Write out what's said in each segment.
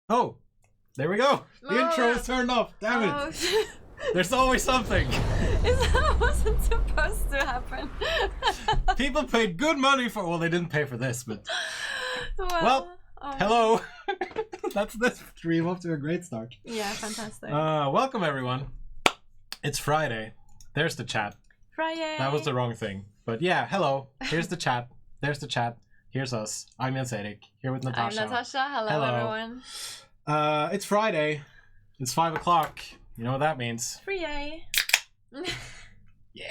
Oh, there we go. The intro is turned off. Damn it. There's always something. That wasn't supposed to happen. People paid good money for... Well, they didn't pay for this, but... Well, hello. That's this stream off to a great start. Yeah, fantastic. Welcome, everyone. It's Friday. There's the chat. Friday. That was the wrong thing. But yeah, hello. Here's the chat. There's the chat. Here's us. I'm Jens-Erik, here with Natasha. I'm Natasha. Hello, everyone. It's Friday. It's 5 o'clock. You know what that means. Friday. Yeah.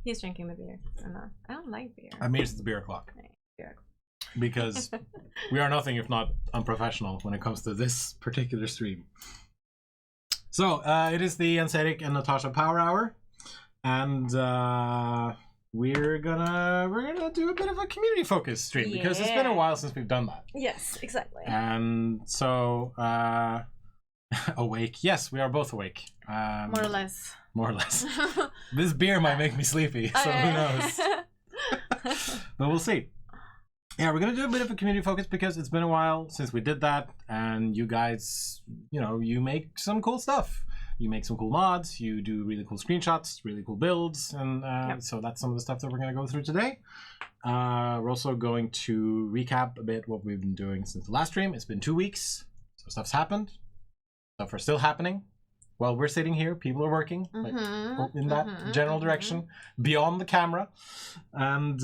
He's drinking the beer. I'm not. I don't like beer. I mean, it's the beer o'clock. Beer. Because we are nothing if not unprofessional when it comes to this particular stream. So, it is the Jens-Erik and Natasha Power Hour. And we're gonna do a bit of a community focus stream because it's been a while since we've done that. Yes, exactly. And so awake. Yes, we are both awake. More or less. More or less. This beer might make me sleepy, so who knows? But we'll see. Yeah, we're gonna do a bit of a community focus because it's been a while since we did that, and you guys, you know, you make some cool stuff. You make some cool mods, you do really cool screenshots, really cool builds, and so that's some of the stuff that we're going to go through today. We're also going to recap a bit what we've been doing since the last stream. It's been 2 weeks, so stuff's happened. Stuff are still happening. While we're sitting here, people are working like, in that general direction, beyond the camera. And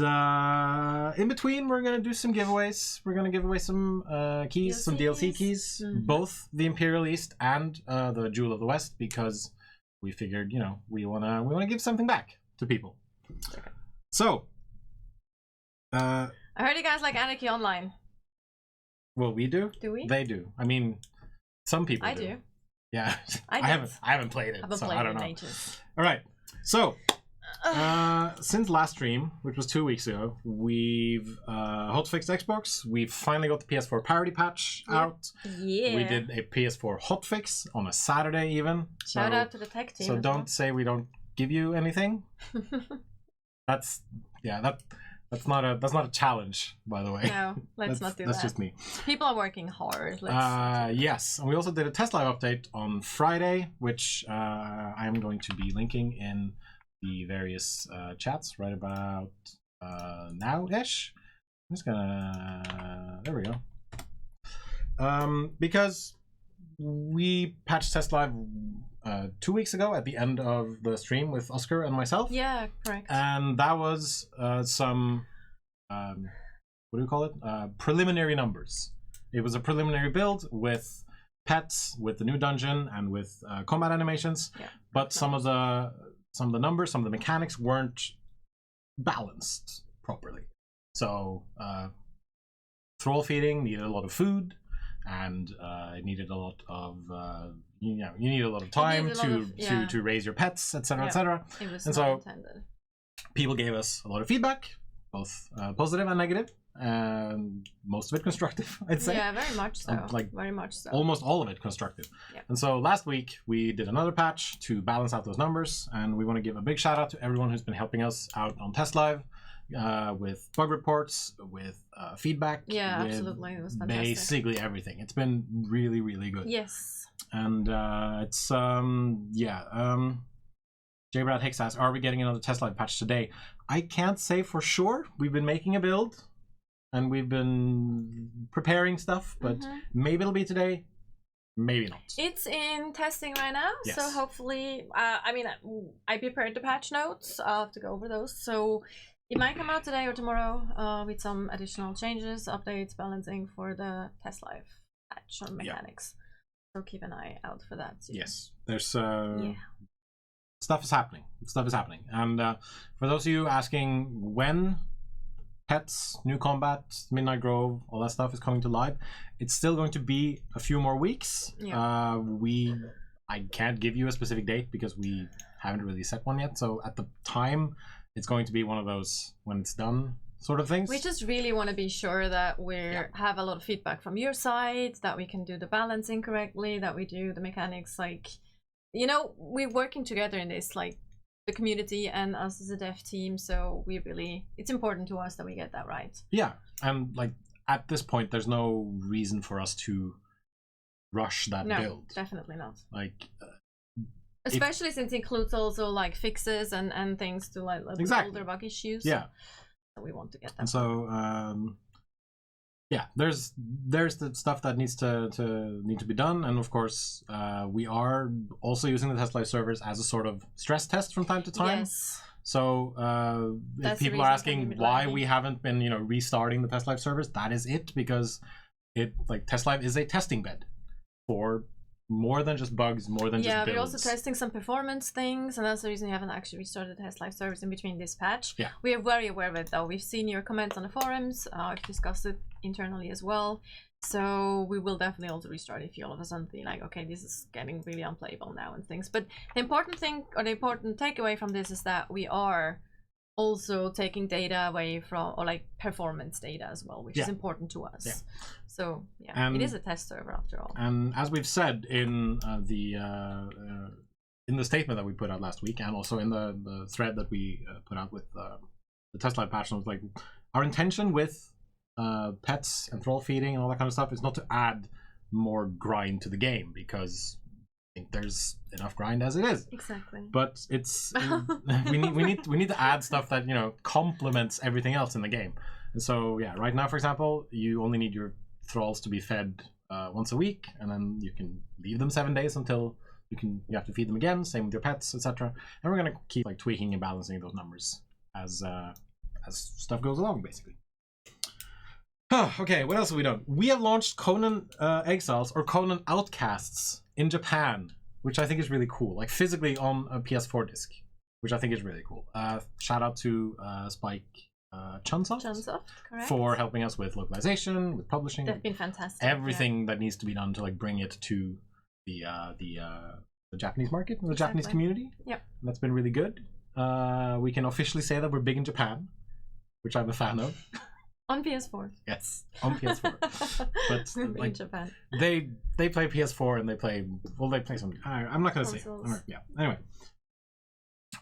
in between, we're going to do some giveaways. We're going to give away some keys, some DLC keys, both the Imperial East and the Jewel of the West, because we figured, you know, we wanna give something back to people. Okay. So, I heard you guys like Anarchy Online. Well, we do. Do we? They do. I mean, some people I do. Yeah, I haven't played it, so I don't know. Ages. All right, so since last stream, which was 2 weeks ago, we've hotfixed Xbox. We've finally got the PS4 parity patch out. Yeah. We did a PS4 hotfix on a Saturday even. Shout out to the tech team. So don't say we don't give you anything. That's not a challenge, by the way. No, let's not do that. That's just me. People are working hard. Yes, and we also did a test live update on Friday, which I am going to be linking in the various chats right about now-ish. I'm just gonna... There we go. Because we patched test live 2 weeks ago at the end of the stream with Oscar and myself. Yeah, correct. And that was some what do we call it? Preliminary numbers. It was a preliminary build with pets, with the new dungeon, and with combat animations. Yeah, but some of the numbers, some of the mechanics weren't balanced properly. So thrall feeding needed a lot of food, and it needed a lot of you need a lot of time to raise your pets, etc., etc. And so intended. People gave us a lot of feedback, both positive and negative, and most of it constructive, I'd say. Yeah, very much so. Very much so. Almost all of it constructive. Yeah. And so last week we did another patch to balance out those numbers, and we want to give a big shout out to everyone who's been helping us out on Test Live. With bug reports, with feedback. Yeah, absolutely. It was fantastic. Basically everything. It's been really, really good. Yes. And it's J-Brad Hicks asks, are we getting another test live patch today? I can't say for sure. We've been making a build and we've been preparing stuff, but maybe it'll be today, maybe not. It's in testing right now, yes. So hopefully, I mean, I prepared the patch notes. I'll have to go over those. So it might come out today or tomorrow with some additional changes, updates, balancing for the test live patch on mechanics. So keep an eye out for that too. Yes, there's stuff is happening. Stuff is happening. And for those of you asking when pets, new combat, Midnight Grove, all that stuff is coming to live, it's still going to be a few more weeks. Yeah. I can't give you a specific date because we haven't really set one yet. So at the time, it's going to be one of those when it's done sort of things. We just really want to be sure that we have a lot of feedback from your side, that we can do the balancing correctly, that we do the mechanics, like, you know, we're working together in this, like the community and us as a dev team, so it's important to us that we get that right. Yeah, and like at this point there's no reason for us to rush that build. Definitely not. Like, especially since it includes also like fixes and things to like older bug issues. Yeah. So we want to get that. And so yeah, there's the stuff that needs to be done, and of course we are also using the test live servers as a sort of stress test from time to time. Yes. So if people are asking why we haven't been restarting the test live servers, that is it, because test live is a testing bed for more than just bugs, more than just builds. Yeah, we're also testing some performance things, and that's the reason we haven't actually restarted the test live servers in between this patch. Yeah. We are very aware of it, though. We've seen your comments on the forums. I've discussed it internally as well. So we will definitely also restart if you all of a sudden be like, okay, this is getting really unplayable now and things. But the important thing, or the important takeaway from this, is that we are also taking data away from, or like performance data as well, which is important to us. Yeah. So yeah, it is a test server after all. And as we've said in the statement that we put out last week, and also in the thread that we put out with the test live patch notes, like, our intention with pets and thrall feeding and all that kind of stuff is not to add more grind to the game, because I think there's enough grind as it is. Exactly. But it's we need to add stuff that complements everything else in the game. And so yeah, right now, for example, you only need your thralls to be fed once a week, and then you can leave them 7 days until you have to feed them again. Same with your pets, etc. And we're gonna keep like tweaking and balancing those numbers as stuff goes along, basically. Okay, what else have we done? We have launched Conan Exiles, or Conan Outcasts, in Japan, which I think is really cool. Like, physically on a PS4 disc, which I think is really cool. Shout out to Spike Chunsoft for helping us with localization, with publishing. They've been fantastic. Everything that needs to be done to like bring it to the Japanese market, the Japanese community. Yep. That's been really good. We can officially say that we're big in Japan, which I'm a fan of. On PS4. Yes, on PS4. But like, in Japan. They play PS4 and they play some. I'm not gonna say. Yeah. Anyway,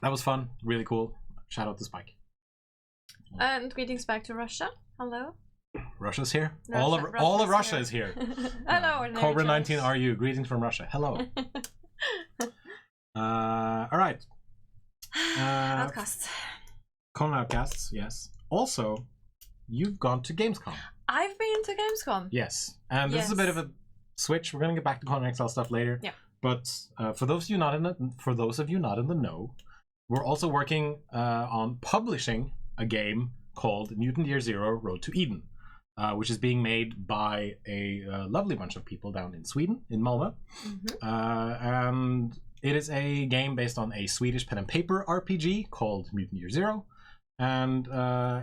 that was fun. Really cool. Shout out to Spike. And greetings back to Russia. Hello. Russia's here. All of Russia is here. Hello. Cobra 19 RU. Greetings from Russia. Hello. All right. Outcasts. Conan Outcasts. Yes. Also, you've gone to Gamescom. I've been to Gamescom. Yes, and this is a bit of a switch. We're gonna get back to Conan Exile stuff later. Yeah. But for those of you not in the know, we're also working on publishing a game called Mutant Year Zero: Road to Eden, which is being made by a lovely bunch of people down in Sweden, in Malmö, and it is a game based on a Swedish pen and paper RPG called Mutant Year Zero. And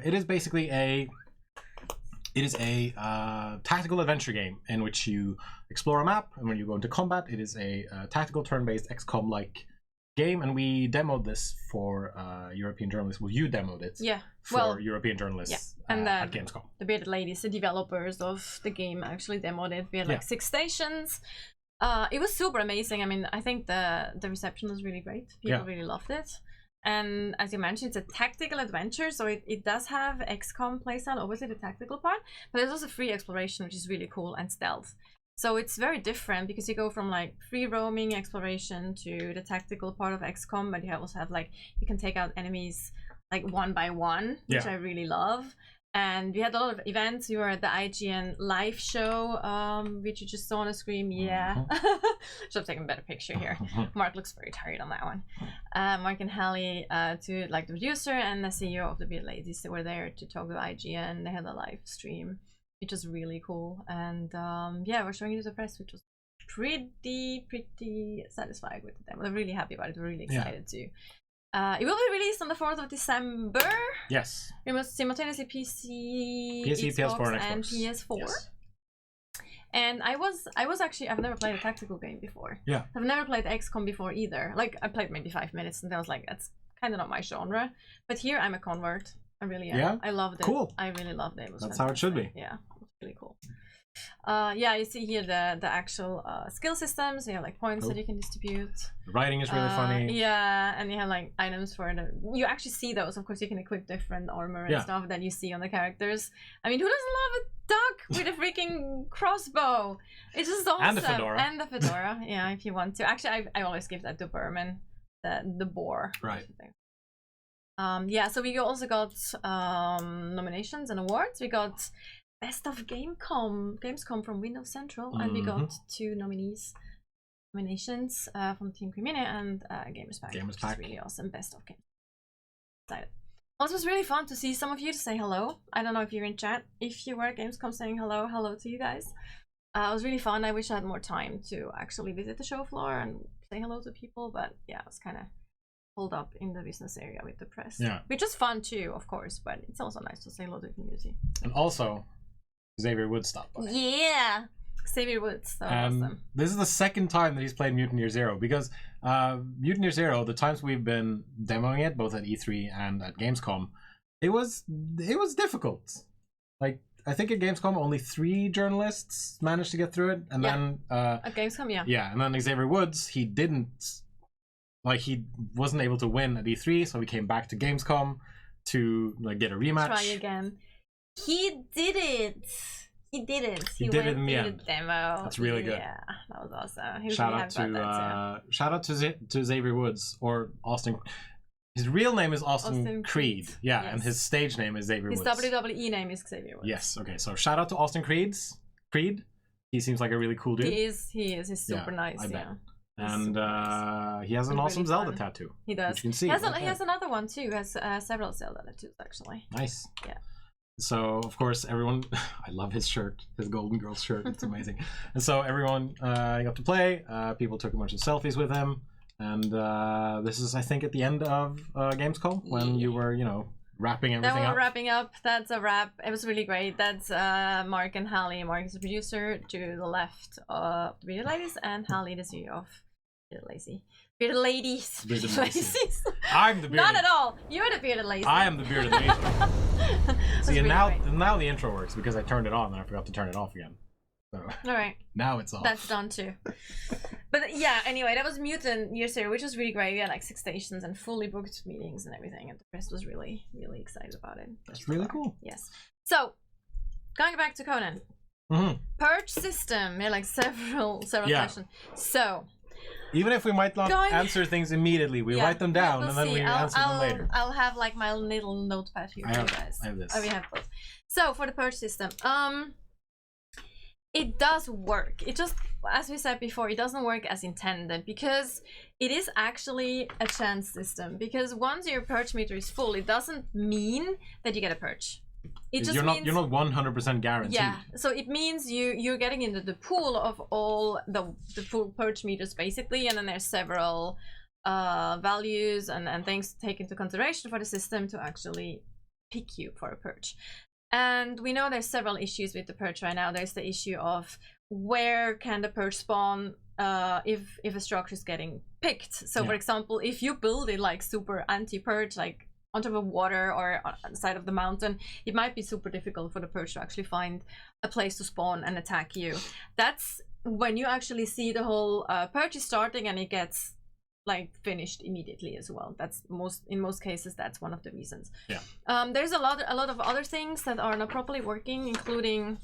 it is basically a tactical adventure game in which you explore a map, and when you go into combat, it is a tactical turn-based XCOM-like game. And we demoed this for European journalists. Well, you demoed it for European journalists at Gamescom. The Bearded Ladies, the developers of the game, actually demoed it. We had like 6 stations. It was super amazing. I mean, I think the reception was really great. People really loved it. And as you mentioned, it's a tactical adventure, so it does have XCOM playstyle, obviously the tactical part, but there's also free exploration, which is really cool, and stealth. So it's very different because you go from like free roaming exploration to the tactical part of XCOM, but you also have like, you can take out enemies like one by one, which I really love. And we had a lot of events. We were at the IGN live show, which you just saw on the screen. Yeah. Should have taken a better picture here. Mark looks very tired on that one. Mark and Hallie, to like the producer and the CEO of the Bearded Ladies, they were there to talk with IGN. They had a live stream, which was really cool. And we're showing it to the press, which was pretty satisfied with the demo. They're really happy about it. We're really excited too. It will be released on the 4th of December. Yes. We must simultaneously PC, PS4, and PS4. Yes. And I was actually, I've never played a tactical game before. Yeah. I've never played XCOM before either. Like, I played maybe 5 minutes and I was like, that's kind of not my genre. But here I'm a convert. I really am. Yeah? I loved it. Cool. I really loved it. It was That's fantastic. How it should be. Yeah. It was really cool. Yeah, you see here the actual skill systems. You have like points that you can distribute. The writing is really funny. Yeah, and you have like items for the. You actually see those. Of course, you can equip different armor and stuff that you see on the characters. I mean, who doesn't love a duck with a freaking crossbow? It's just awesome. And the fedora. And the fedora. Yeah, if you want to. Actually, I always give that to Berman, the boar. Right. Yeah, so we also got nominations and awards. We got Best of Gamescom from Windows Central, and we got 2 nominations from Team Community and Gamers Pack, which is really awesome. Best of Games. Excited. Also, it was really fun to see some of you to say hello. I don't know if you're in chat. If you were at Gamescom saying hello to you guys. It was really fun. I wish I had more time to actually visit the show floor and say hello to people, but yeah, it was kind of pulled up in the business area with the press. Yeah. Which is fun too, of course, but it's also nice to say hello to the community. And also, Xavier Woods stopped by. Yeah! Xavier Woods, so awesome. This is the second time that he's played Mutineer Zero, because Mutineer Zero, the times we've been demoing it, both at E3 and at Gamescom, it was difficult. Like, I think at Gamescom only 3 journalists managed to get through it, and then at Gamescom, yeah, and then Xavier Woods, he wasn't able to win at E3, so he came back to Gamescom to like get a rematch. Try again. He did it. He did it. He did it in the end. Demo. That's really good. Yeah, that was awesome. He was shout really out happy about that, shout out to Xavier Woods, or Austin. His real name is Austin Creed. Yeah, yes. And his stage name is Xavier Woods. His WWE name is Xavier Woods. Yes. Okay. So shout out to Austin Creed. He seems like a really cool dude. He is. He's super nice. I bet. And he has an awesome Zelda tattoo. He does. Which you can see. He has another one too. He has several Zelda tattoos actually. Nice. Yeah. So of course everyone, I love his shirt, his Golden Girls shirt. It's amazing. And so everyone got to play. People took a bunch of selfies with him. And this is, I think, at the end of Gamescom when you were, wrapping everything up. Wrapping up. That's a wrap. It was really great. That's Mark and Hallie. Mark is the producer to the left of the Bearded Ladies, and Hallie, the CEO of Bearded Ladies. Bearded Ladies. Bearded Ladies. I'm the bearded. Not at all. You're the Bearded Lady. I am the Bearded Lady. See, and now the intro works because I turned it on and I forgot to turn it off again. So all right. Now it's off. That's done too. But yeah, anyway, that was Mutant Year Zero, which was really great. We had like 6 stations and fully booked meetings and everything, and the press was really, really excited about it. That's really cool. Yes. So, going back to Conan. Purge System. We had like several questions. So, even if we might not answer things immediately, we write them down and then we answer them later. I'll have like my little notepad here for you guys. I have this. Oh, we have both. So, for the Purge System, it does work. It just, as we said before, it doesn't work as intended because it is actually a chance system. Because once your purge meter is full, it doesn't mean that you get a purge. It just means you're not 100% guaranteed. Yeah, so it means you're getting into the pool of all the full purge meters basically, and then there's several values and things to take into consideration for the system to actually pick you for a purge. And we know there's several issues with the purge right now. There's the issue of where can the purge spawn if a structure is getting picked. So for example, if you build it like super anti-purge, like on top of water or on the side of the mountain, it might be super difficult for the purge to actually find a place to spawn and attack you. That's when you actually see the whole purge is starting and it gets like finished immediately as well. That's in most cases that's one of the reasons. There's a lot of other things that are not properly working, including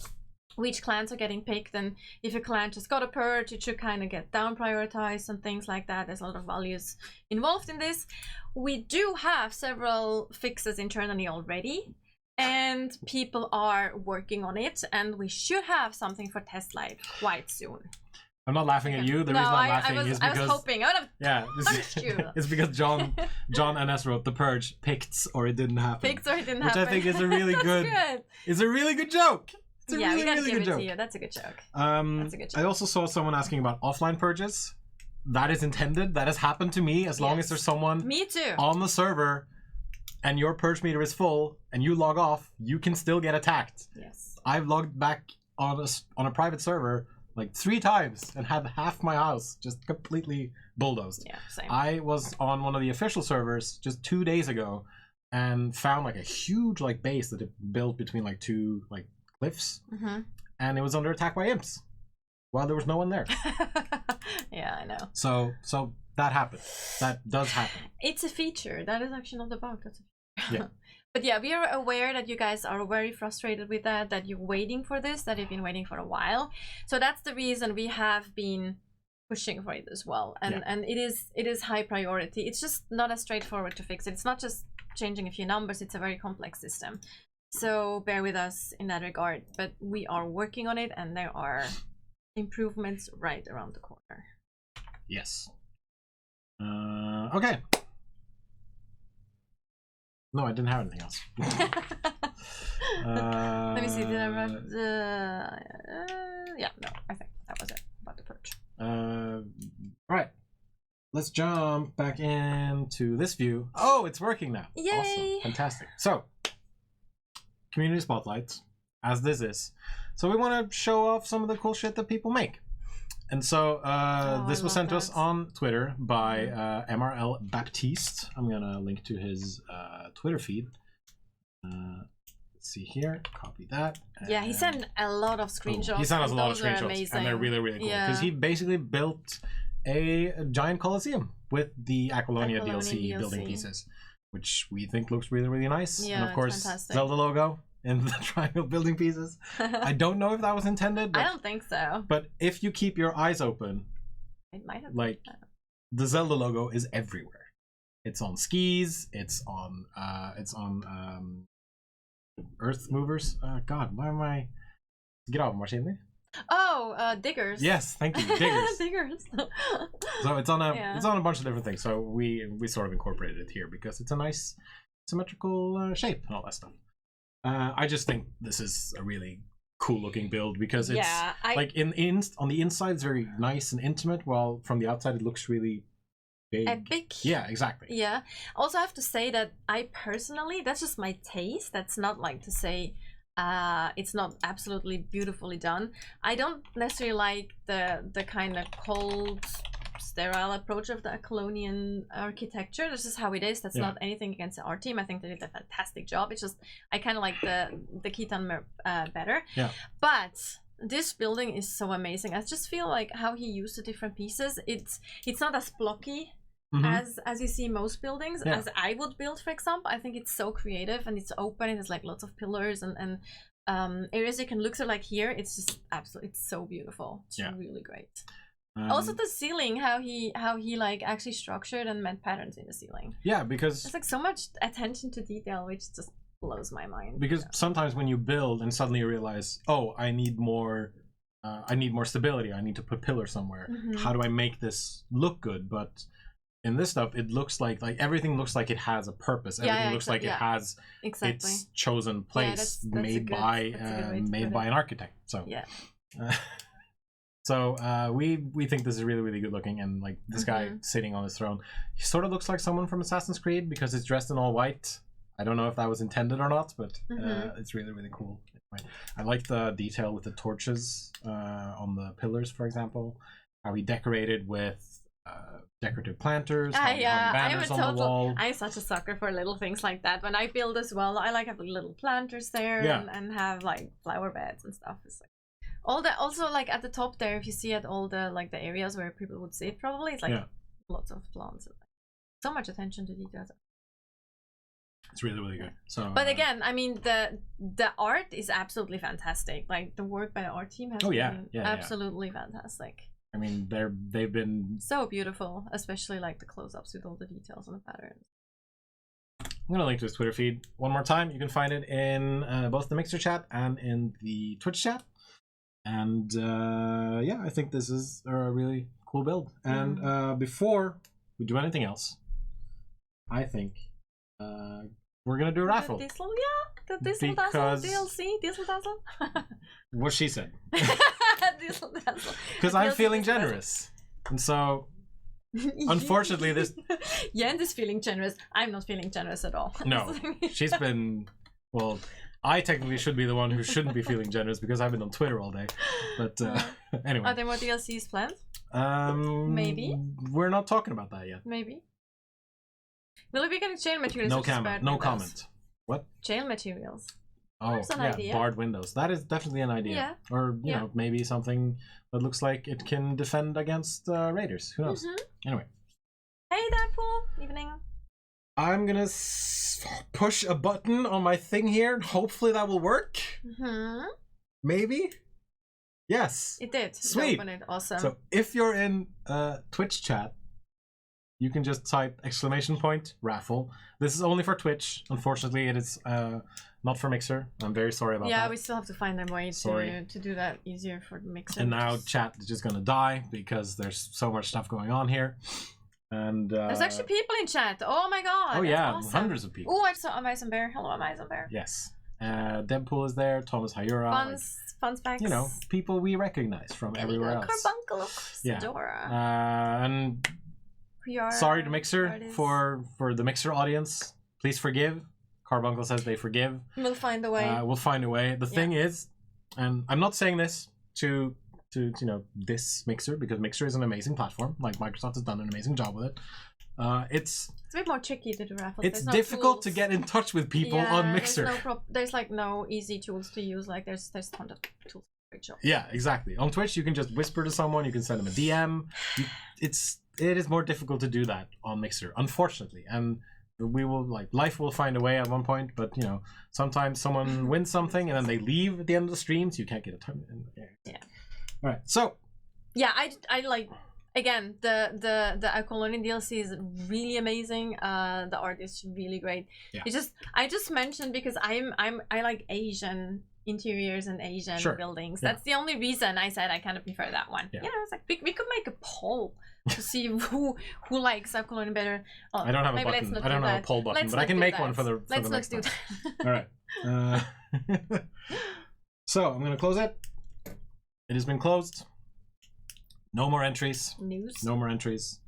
which clans are getting picked, and if a clan just got a purge, it should kind of get down prioritized and things like that. There's a lot of values involved in this. We do have several fixes internally already, and people are working on it, and we should have something for test live quite soon. I'm not laughing at you. The reason I'm laughing is because I was hoping. I would have punched you. It's because John NS wrote the purge picked or it didn't happen. Picked or it didn't happen. Which I think is a really good. It's a really good joke. It's a really good joke. To you. That's a good joke. That's a good joke. I also saw someone asking about offline purges. That is intended. That has happened to me. As long as there's someone on the server, and your purge meter is full, and you log off, you can still get attacked. Yes. I've logged back on a private server like 3 times and had half my house just completely bulldozed. Yeah, same. I was on one of the official servers just 2 days ago and found like a huge like base that it built between like 2 like cliffs. and it was under attack by imps while there was no one there. Yeah, I know. So that happened. That does happen. It's a feature. That is actually not the bug. That's a feature. Yeah. But yeah, we are aware that you guys are very frustrated with that you're waiting for this, that you've been waiting for a while. So that's the reason we have been pushing for it as well. And it is high priority. It's just not as straightforward to fix it. It's not just changing a few numbers. It's a very complex system. So bear with us in that regard. But we are working on it, and there are improvements right around the corner. Yes. Okay. No, I didn't have anything else. Let me see. Did I write the? Yeah, no. I think that was it about the purge. Right. Let's jump back into this view. Oh, it's working now. Yay! Awesome. Fantastic. So, community spotlights, as this is. So we want to show off some of the cool shit that people make. And so this was sent to us on Twitter by MRL Baptiste. I'm going to link to his Twitter feed. Let's see here. Copy that. Yeah, he sent a lot of screenshots. He sent us a lot of screenshots. And they're really, really cool. Because he basically built a giant Colosseum with the Aqualonia DLC building pieces, which we think looks really, really nice. Yeah, and of course, fantastic. Zelda logo in the triangle building pieces. I don't know if that was intended. But, I don't think so. But if you keep your eyes open, it might have like the Zelda logo is everywhere. It's on skis. It's on Earth movers. God, why am I? Get off, Marcin. Oh, diggers. Yes, thank you, diggers. Diggers. So it's on a bunch of different things. So we sort of incorporated it here because it's a nice symmetrical shape and all that stuff. I just think this is a really cool looking build because it's like on the inside it's very nice and intimate, while from the outside it looks really big. Epic. Yeah, exactly. Yeah. Also, I have to say that I personally, that's just my taste. That's not like to say it's not absolutely beautifully done. I don't necessarily like the kind of cold, sterile approach of the colonial architecture. This is how it is. That's not anything against the art team. I think they did a fantastic job. It's just I kind of like the Khitan better. Yeah. But this building is so amazing. I just feel like how he used the different pieces. It's not as blocky as you see most buildings, as I would build, for example. I think it's so creative and it's open. It has like lots of pillars and areas you can look through. Like here, it's just absolutely, it's so beautiful. It's really great. Also the ceiling, how he like actually structured and made patterns in the ceiling. Yeah, because it's like so much attention to detail, which just blows my mind. Because sometimes when you build and suddenly you realize, oh, I need more stability. I need to put pillars somewhere. How do I make this look good? But in this stuff, it looks like everything looks like it has a purpose. Everything looks like it has its chosen place, made by an architect. So So we think this is really, really good looking, and like this guy sitting on his throne, he sort of looks like someone from Assassin's Creed because it's dressed in all white. I don't know if that was intended or not, but it's really, really cool. I like the detail with the torches on the pillars, for example. How he decorated with decorative planters, banners on the wall. I'm such a sucker for little things like that. When I build as well, I like having little planters there and have like flower beds and stuff. It's like also like at the top there, if you see at all the like the areas where people would sit, probably it's like lots of plants. So much attention to details. It's really, really good. So, but again, I mean, the art is absolutely fantastic. Like the work by the art team has been absolutely fantastic. I mean, they've been so beautiful, especially like the close-ups with all the details and the patterns. I'm gonna link to his Twitter feed one more time. You can find it in both the Mixer chat and in the Twitch chat. And I think this is a really cool build. And before we do anything else, I think we're gonna do a raffle. The Diesel Dazzle DLC, Diesel Dazzle. What she said. Diesel Dazzle. Because I'm feeling generous, and so unfortunately this. Jens is feeling generous. I'm not feeling generous at all. No, she's been well. I technically should be the one who shouldn't be feeling generous because I've been on Twitter all day. But anyway. Are there more DLCs planned? Maybe. We're not talking about that yet. Maybe. Will we be getting chain materials? No comment. No comment. What? Chain materials. That's an idea. Barred windows. That is definitely an idea. Yeah. Or, you know, maybe something that looks like it can defend against raiders. Who knows? Anyway. Hey, Deadpool. Evening. I'm gonna push a button on my thing here. Hopefully that will work. Maybe? Yes. It did. Sweet. Open it. Awesome. So if you're in Twitch chat, you can just type !raffle. This is only for Twitch. Unfortunately, it is not for Mixer. I'm very sorry about that. Yeah, we still have to find a way to do that easier for Mixer. And now chat is just gonna die because there's so much stuff going on here. And there's actually people in chat. Oh my god. Oh yeah, awesome. hundreds of people. Oh, I saw Amazon Bear. Hello, Amazon Bear. Yes. Deadpool is there. Thomas Hayura. Fun specs. You know, people we recognize from everywhere else. Carbuncle of course. Yeah. Dora. And sorry to Mixer for the Mixer audience. Please forgive. Carbuncle says they forgive. We'll find a way. We'll find a way. The thing is, and I'm not saying this to you know this Mixer because Mixer is an amazing platform. Like Microsoft has done an amazing job with it. It's a bit more tricky to do raffles. It's difficult to get in touch with people on Mixer. There's like no easy tools to use. Like there's tons of tools. Yeah, exactly. On Twitch, you can just whisper to someone. You can send them a DM. It is more difficult to do that on Mixer, unfortunately. And we will life will find a way at one point. But you know, sometimes someone wins something and then they leave at the end of the stream, so you can't get a time. Yeah. All right. So. Yeah, I like. Again, the Conan DLC is really amazing. The art is really great. Yeah. I just mentioned because I like Asian interiors and Asian buildings. That's the only reason I said I kind of prefer that one. Yeah, it's like we could make a poll to see who likes Conan better. I don't have a button. I don't have a poll button, but I can make one for the next one. All right. So I'm gonna close it. It has been closed. No more entries. News. No more entries.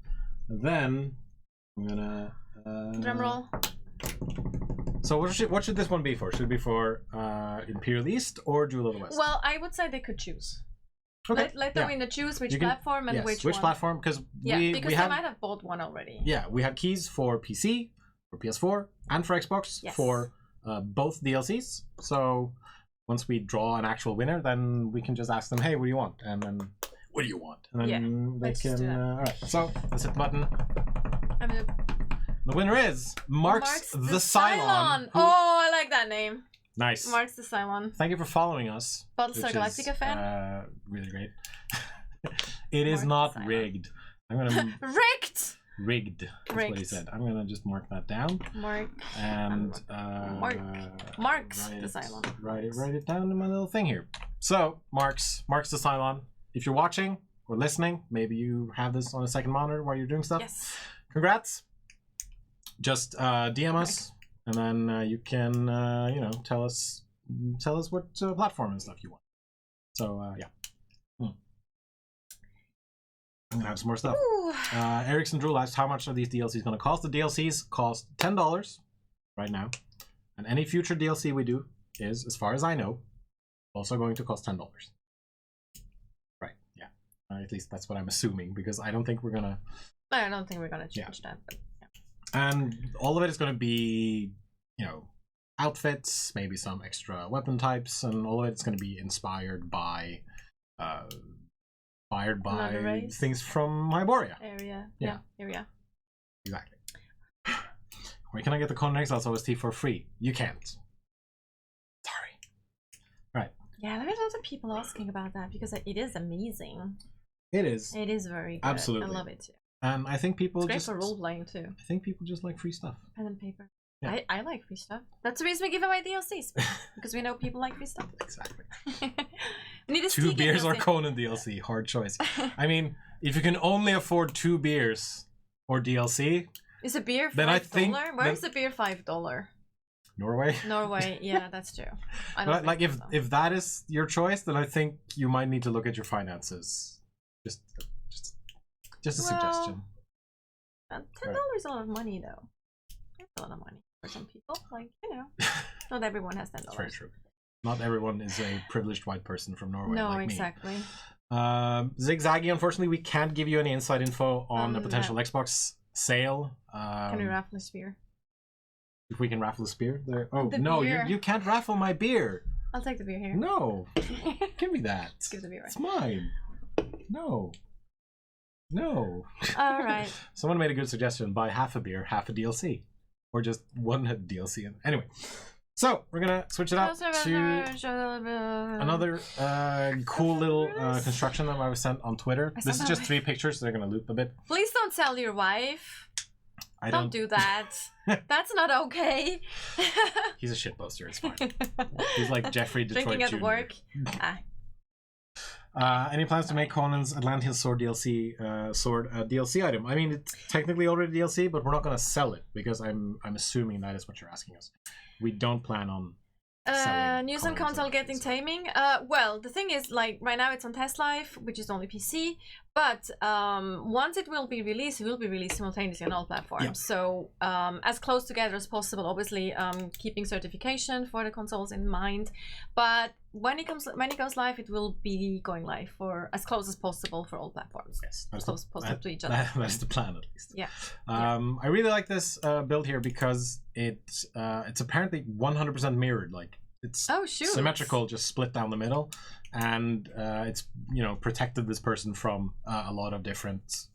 And then I'm gonna drum roll. So what should this one be for? Should it be for Imperial East or Jewel of the West? Well, I would say they could choose. Okay. Let the winner choose which platform and which platform because they might have bought one already. Yeah, we have keys for PC, for PS4, and for Xbox for both DLCs. So once we draw an actual winner, then we can just ask them, "Hey, what do you want?" And then. What do you want? And then they can. All right. So let's hit the button. The winner is Marks the Cylon. Oh, I like that name. Nice. Marks the Cylon. Thank you for following us. Battlestar Galactica fan. Really great. It is not rigged. I'm gonna. Rigged. Rigged. That's what he said. I'm gonna just mark that down. Mark. And Marks the Cylon. Write it down in my little thing here. So Marks the Cylon. If you're watching or listening, maybe you have this on a second monitor while you're doing stuff. Yes. Congrats. Just DM us, and then you can, you know, tell us what platform and stuff you want. So yeah. I'm gonna have some more stuff. Erickson Drew asked how much are these DLCs gonna cost? The DLCs cost $10 right now, and any future DLC we do is, as far as I know, also going to cost $10. At least that's what I'm assuming, because I don't think we're gonna change that. But, and all of it is gonna be, you know, outfits, maybe some extra weapon types, and all of it's gonna be inspired by things from Hyboria. Area. Exactly. Where can I get the Conan Exiles OST for free? You can't. Sorry. Right. Yeah, there are lots of people asking about that because it is amazing. It is. It is very good. Absolutely. I love it too. And I think people it's great for role playing too. I think people just like free stuff. Pen and paper. Yeah. I like free stuff. That's the reason we give away DLCs. Because we know people like free stuff. Exactly. We need a 2 beers DLC. Or Conan DLC. Hard choice. I mean, if you can only afford 2 beers or DLC. Is a beer $5? Then I think Where's the beer $5? Norway? Norway, yeah, that's true. Like if that is your choice, then I think you might need to look at your finances. Just a suggestion. $10 is a lot of money, though. It's a lot of money for some people. Like, you know, not everyone has $10. That's very true. Not everyone is a privileged white person from Norway. No, like exactly. Me. Zigzaggy, unfortunately, we can't give you any inside info on the potential Xbox sale. Can we raffle a sphere? If we can raffle a spear there. Oh The no, beer. you can't raffle my beer. I'll take the beer here. No, give me that. Let's give the beer. It's mine. No. All right. Someone made a good suggestion: buy half a beer, half a DLC, or just one DLC. Anyway, so we're gonna switch it up to another cool little construction that I was sent on Twitter. This is just 3 pictures, so they're gonna loop a bit. Please don't tell your wife. Don't do that. That's not okay. He's a shitposter. It's fine. He's like Jeffrey Detroit Drinking at Jr. work. Any plans to make Conan's Atlantis Sword DLC DLC item? I mean, it's technically already DLC, but we're not going to sell it because I'm assuming that is what you're asking us. We don't plan on news on console getting taming. Well, the thing is, like right now it's on test live, which is only PC. But once it will be released simultaneously on all platforms. Yeah. So as close together as possible. Obviously, keeping certification for the consoles in mind. But when it goes live, it will be going live for as close as possible for all platforms. Yes, as close as possible to each other. That's the plan, at least. Yeah. I really like this build here because it's apparently 100% mirrored. Like it's symmetrical, just split down the middle, and it's protected this person from a lot of different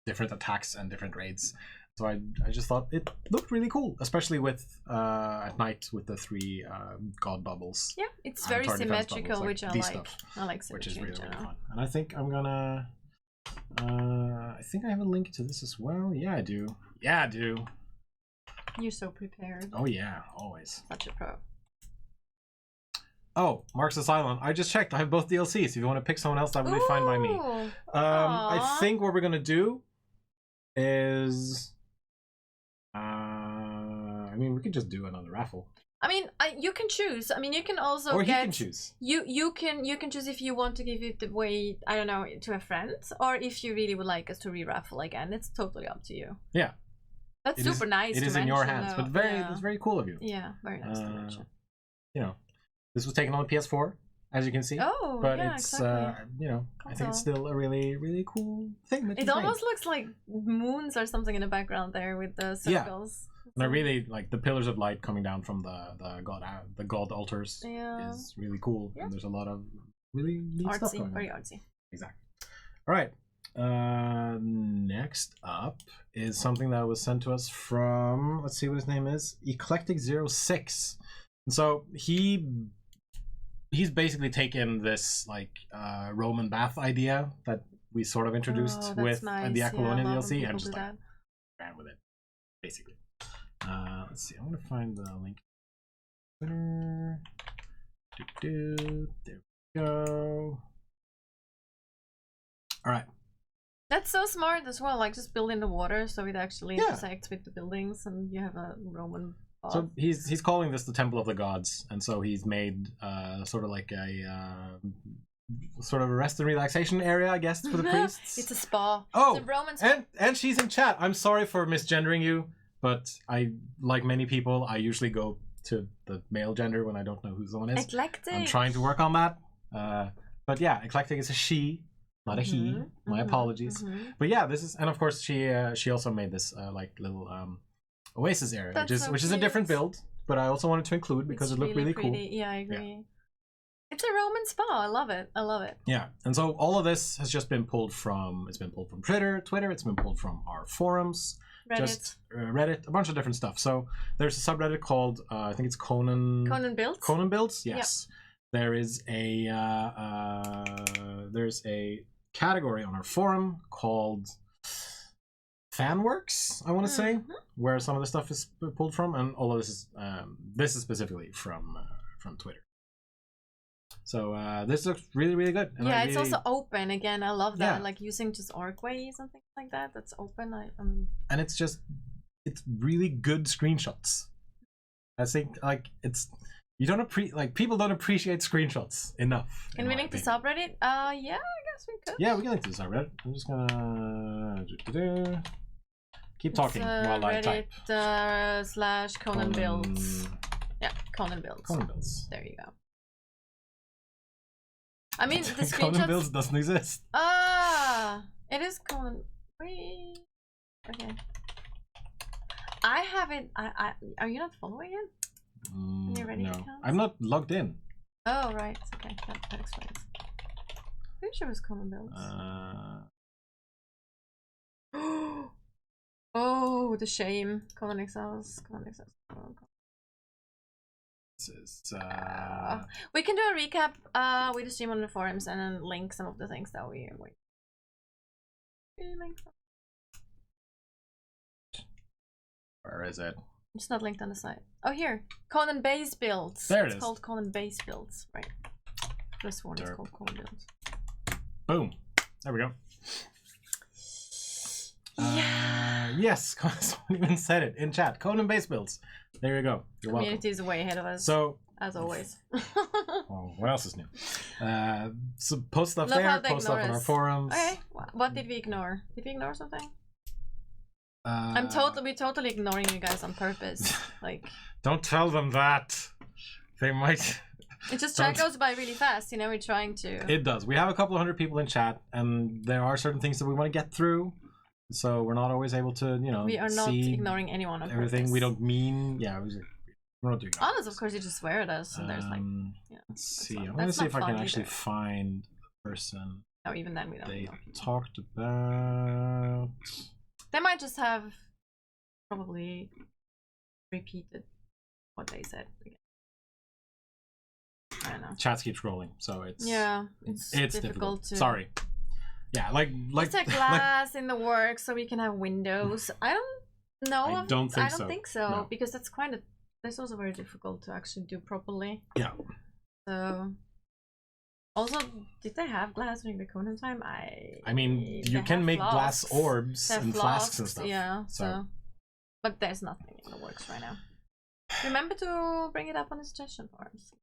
attacks and different raids. So I just thought it looked really cool, especially with at night with the 3 god bubbles. Yeah, it's very symmetrical, bubbles, which I like. Stuff, I like symmetry, which is really, really fun. And I think I'm gonna. I think I have a link to this as well. Yeah, I do. Yeah, I do. You're so prepared. Oh yeah, always. Such a pro. Oh, Mark's Asylum. I just checked. I have both DLCs. If you want to pick someone else, that would be fine by me. I think what we're gonna do is, I mean, we could just do another raffle. I mean, you can choose. I mean, you can also or he can choose. You can choose if you want to give it away. I don't know, to a friend, or if you really would like us to re-raffle again. It's totally up to you. Yeah, that's super nice. It is in your hands, but it's very cool of you. Yeah, very nice to mention. This was taken on the PS4, as you can see. Oh, but yeah, it's exactly. I think it's still a really, really cool thing. That it almost looks like moons or something in the background there with the circles. Yeah. And I really like the pillars of light coming down from the god altars. Yeah. Is really cool. Yeah. And there's a lot of really neat stuff going on. Very artsy. Exactly. All right. Next up is something that was sent to us from, let's see what his name is, Eclectic06. And so he's basically taken this like Roman bath idea that we sort of introduced with the Aqualonia DLC and just like ran with it, basically. Let's see, I'm gonna find the link. There we go. All right. That's so smart as well. Like just build in the water so it actually intersects with the buildings, and you have a Roman. So he's calling this the Temple of the Gods, and so he's made sort of like a sort of a rest and relaxation area, I guess, for the priests. It's a spa. Oh, it's a Roman spa. And she's in chat. I'm sorry for misgendering you, but I, like many people, I usually go to the male gender when I don't know who someone is. Eclectic. I'm trying to work on that. But yeah, eclectic is a she, not a he. My apologies. But yeah, this is, and of course she also made this like little Oasis area, which is a different build, but I also wanted to include because it looked really cool. Yeah, I agree. Yeah. It's a Roman spa. I love it. Yeah, and so all of this has just been pulled from. It's been pulled from Twitter. It's been pulled from our forums, Reddit, a bunch of different stuff. So there's a subreddit called I think it's Conan Builds. Conan Builds. Yes. Yep. There is there's a category on our forum called Fanworks, I want to say, where some of the stuff is pulled from, and all of this is specifically from Twitter. So this looks really, really good. And it's also open again. I love that, like using just Arcway, something like that. That's open. And it's really good screenshots. I think like people don't appreciate screenshots enough. Can we link the subreddit? Yeah, I guess we could. Yeah, we can link to the subreddit. I'm just gonna keep talking while I type. Reddit / Conan Builds. Yeah, Conan Builds. Conan Builds. There you go. I mean, the screenshots... Conan Builds doesn't exist. It is Conan. Wait. Okay. I haven't. Are you not following it? Your Reddit No, accounts? I'm not logged in. Oh right, okay, that explains. Pretty sure it was Conan Builds. Oh, the shame. Conan Exiles. Oh, This is, we can do a recap with the stream on the forums and then link some of the things that we link from. Where is it? It's not linked on the site. Oh, here. Conan base builds. There it is. It's called Conan base builds. Right. This one is called Conan builds. Boom. There we go. Yeah. Yes, someone even said it in chat. Conan base builds. There you go. You're welcome. Community is way ahead of us. So, as always. well, what else is new? So post stuff Love there. how they Post stuff ignore on our us. forums. Okay. What did we ignore? Did we ignore something? We're totally ignoring you guys on purpose. Like. Don't tell them that. They might. It just goes by really fast, you know. We're trying to. It does. We have a couple 100 people in chat, and there are certain things that we want to get through. So we're not always able to, you know, we are not ignoring anyone on everything. purpose. We don't mean, we're not doing that. Unless, of course, you just swear at us, and there's like, yeah. Let's see. I'm gonna see if I can actually find the person. No, even then we don't. They talked about. They might just have probably repeated what they said again. I don't know. Chats keep scrolling, so it's it's difficult to. Sorry. Yeah, like it's a glass in the works, so we can have windows. I don't know. I don't think so no. Because that's also very difficult to actually do properly. Yeah. So. Also, did they have glass during the Conan time? I mean, you can make glass orbs and flasks and stuff. Yeah. So, but there's nothing in the works right now. Remember to bring it up on the suggestion forums.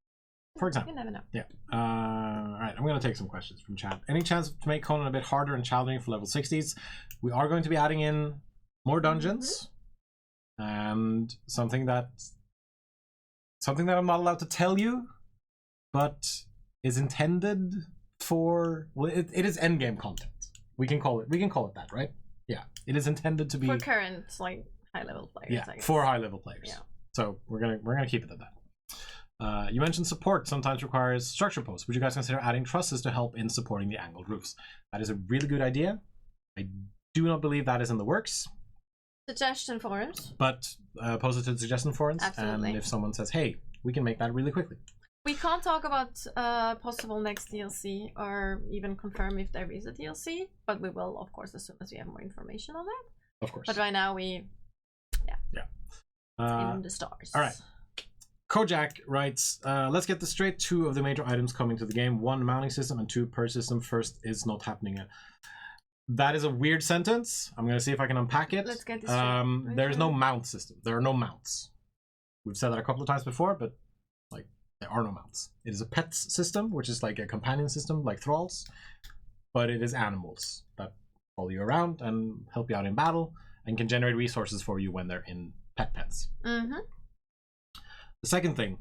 For example. You never know. Yeah. Alright, I'm going to take some questions from chat. Any chance to make Conan a bit harder and challenging for level 60s? We are going to be adding in more dungeons. And something that I'm not allowed to tell you, but is intended for, well, it is endgame content. We can call it that, right? Yeah. It is intended to be for current like high level players. Yeah, I guess. for high level players. Yeah. So we're gonna keep it at that. You mentioned support sometimes requires structure posts. Would you guys consider adding trusses to help in supporting the angled roofs? That is a really good idea. I do not believe that is in the works. Suggestion forums. But post it to the suggestion forums. Absolutely. And if someone says, hey, we can make that really quickly. We can't talk about possible next DLC or even confirm if there is a DLC, but we will, of course, as soon as we have more information on that. Of course. But right now, in the stars. All right. Kojak writes, let's get this straight. 2 of the major items coming to the game. 1, mounting system, and 2, purge system. First is not happening yet. That is a weird sentence. I'm going to see if I can unpack it. Let's get this straight. There's no mount system. There are no mounts. We've said that a couple of times before, but like there are no mounts. It is a pets system, which is like a companion system, like thralls, but it is animals that follow you around and help you out in battle and can generate resources for you when they're in pets. Mm-hmm. The second thing,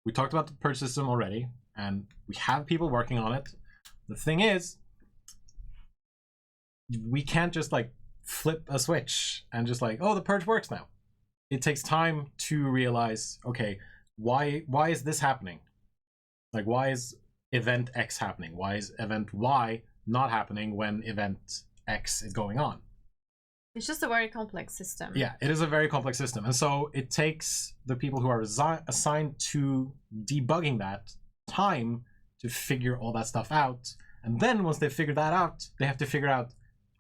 we talked about the purge system already, and we have people working on it. The thing is, we can't just like flip a switch and just like, oh, the purge works now. It takes time to realize, okay, why is this happening? Like, why is event X happening? Why is event Y not happening when event X is going on? It's just a very complex system. Yeah, it is a very complex system. And so it takes the people who are assigned to debugging that time to figure all that stuff out. And then once they figure that out, they have to figure out,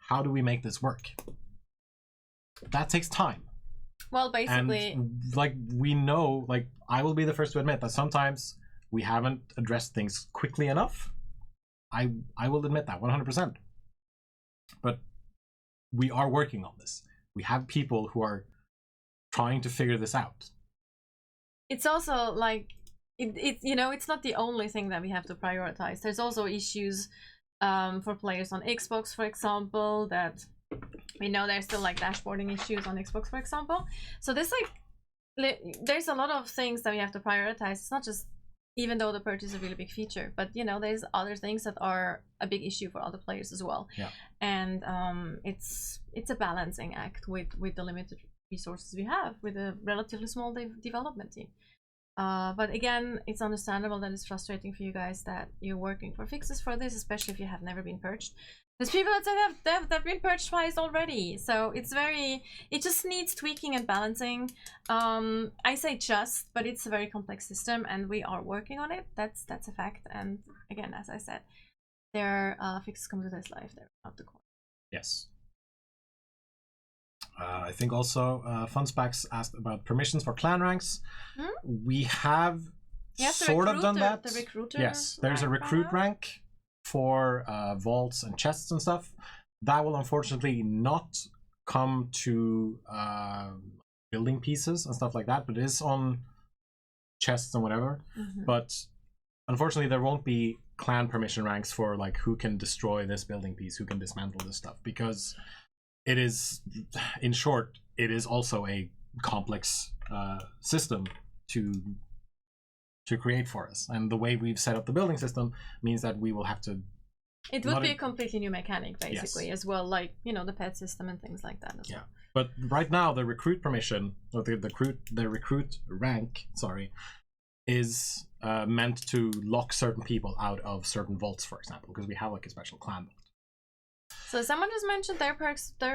how do we make this work? That takes time. Well, basically... And like, we know, like, I will be the first to admit that sometimes we haven't addressed things quickly enough. I will admit that 100%. But we are working on this. We have people who are trying to figure this out. It's also like it's not the only thing that we have to prioritize. There's also issues for players on Xbox, for example, that we know there's still like dashboarding issues on Xbox, for example. So there's a lot of things that we have to prioritize. It's not just, even though the purge is a really big feature, but there's other things that are a big issue for other players as well. Yeah. And it's a balancing act with the limited resources we have with a relatively small development team. But again, it's understandable that it's frustrating for you guys that you're working for fixes for this, especially if you have never been purged. There's people that say they've been purged twice already, so it just needs tweaking and balancing. I say just, but it's a very complex system, and we are working on it. That's a fact. And again, as I said, their fixes come to this life. They're not the core. Yes. I think also Funspax asked about permissions for clan ranks. We have sort of done that. The recruiter. Yes, there's a recruit rank for vaults and chests and stuff. That will unfortunately not come to building pieces and stuff like that, but it is on chests and whatever. But unfortunately there won't be clan permission ranks for like who can destroy this building piece, who can dismantle this stuff, because it is, in short, it is also a complex system to create for us, and the way we've set up the building system means that we will have to. It would be a completely new mechanic, basically, as well, like the pet system and things like that. As well. But right now, the recruit permission, or the recruit rank, sorry, is meant to lock certain people out of certain vaults, for example, because we have like a special clan vault. So someone just mentioned their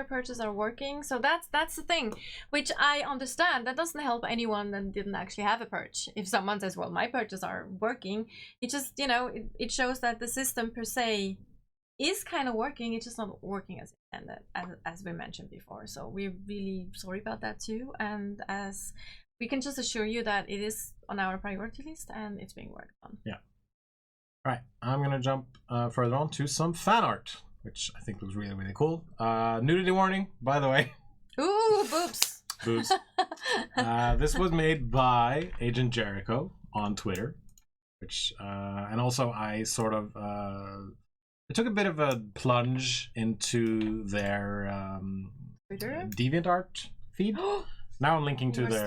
purges are working. So that's the thing, which I understand. That doesn't help anyone that didn't actually have a purge. If someone says, well, my purges are working, it just, it shows that the system per se is kind of working. It's just not working as intended, as we mentioned before. So we're really sorry about that too. And as we can just assure you that it is on our priority list and it's being worked on. Yeah. All right. I'm going to jump further on to some fan art, which I think looks really, really cool. Nudity warning, by the way. Ooh, boobs. Boobs. This was made by Agent Jericho on Twitter, which, and also I sort of, I took a bit of a plunge into their DeviantArt feed. Now I'm linking to their.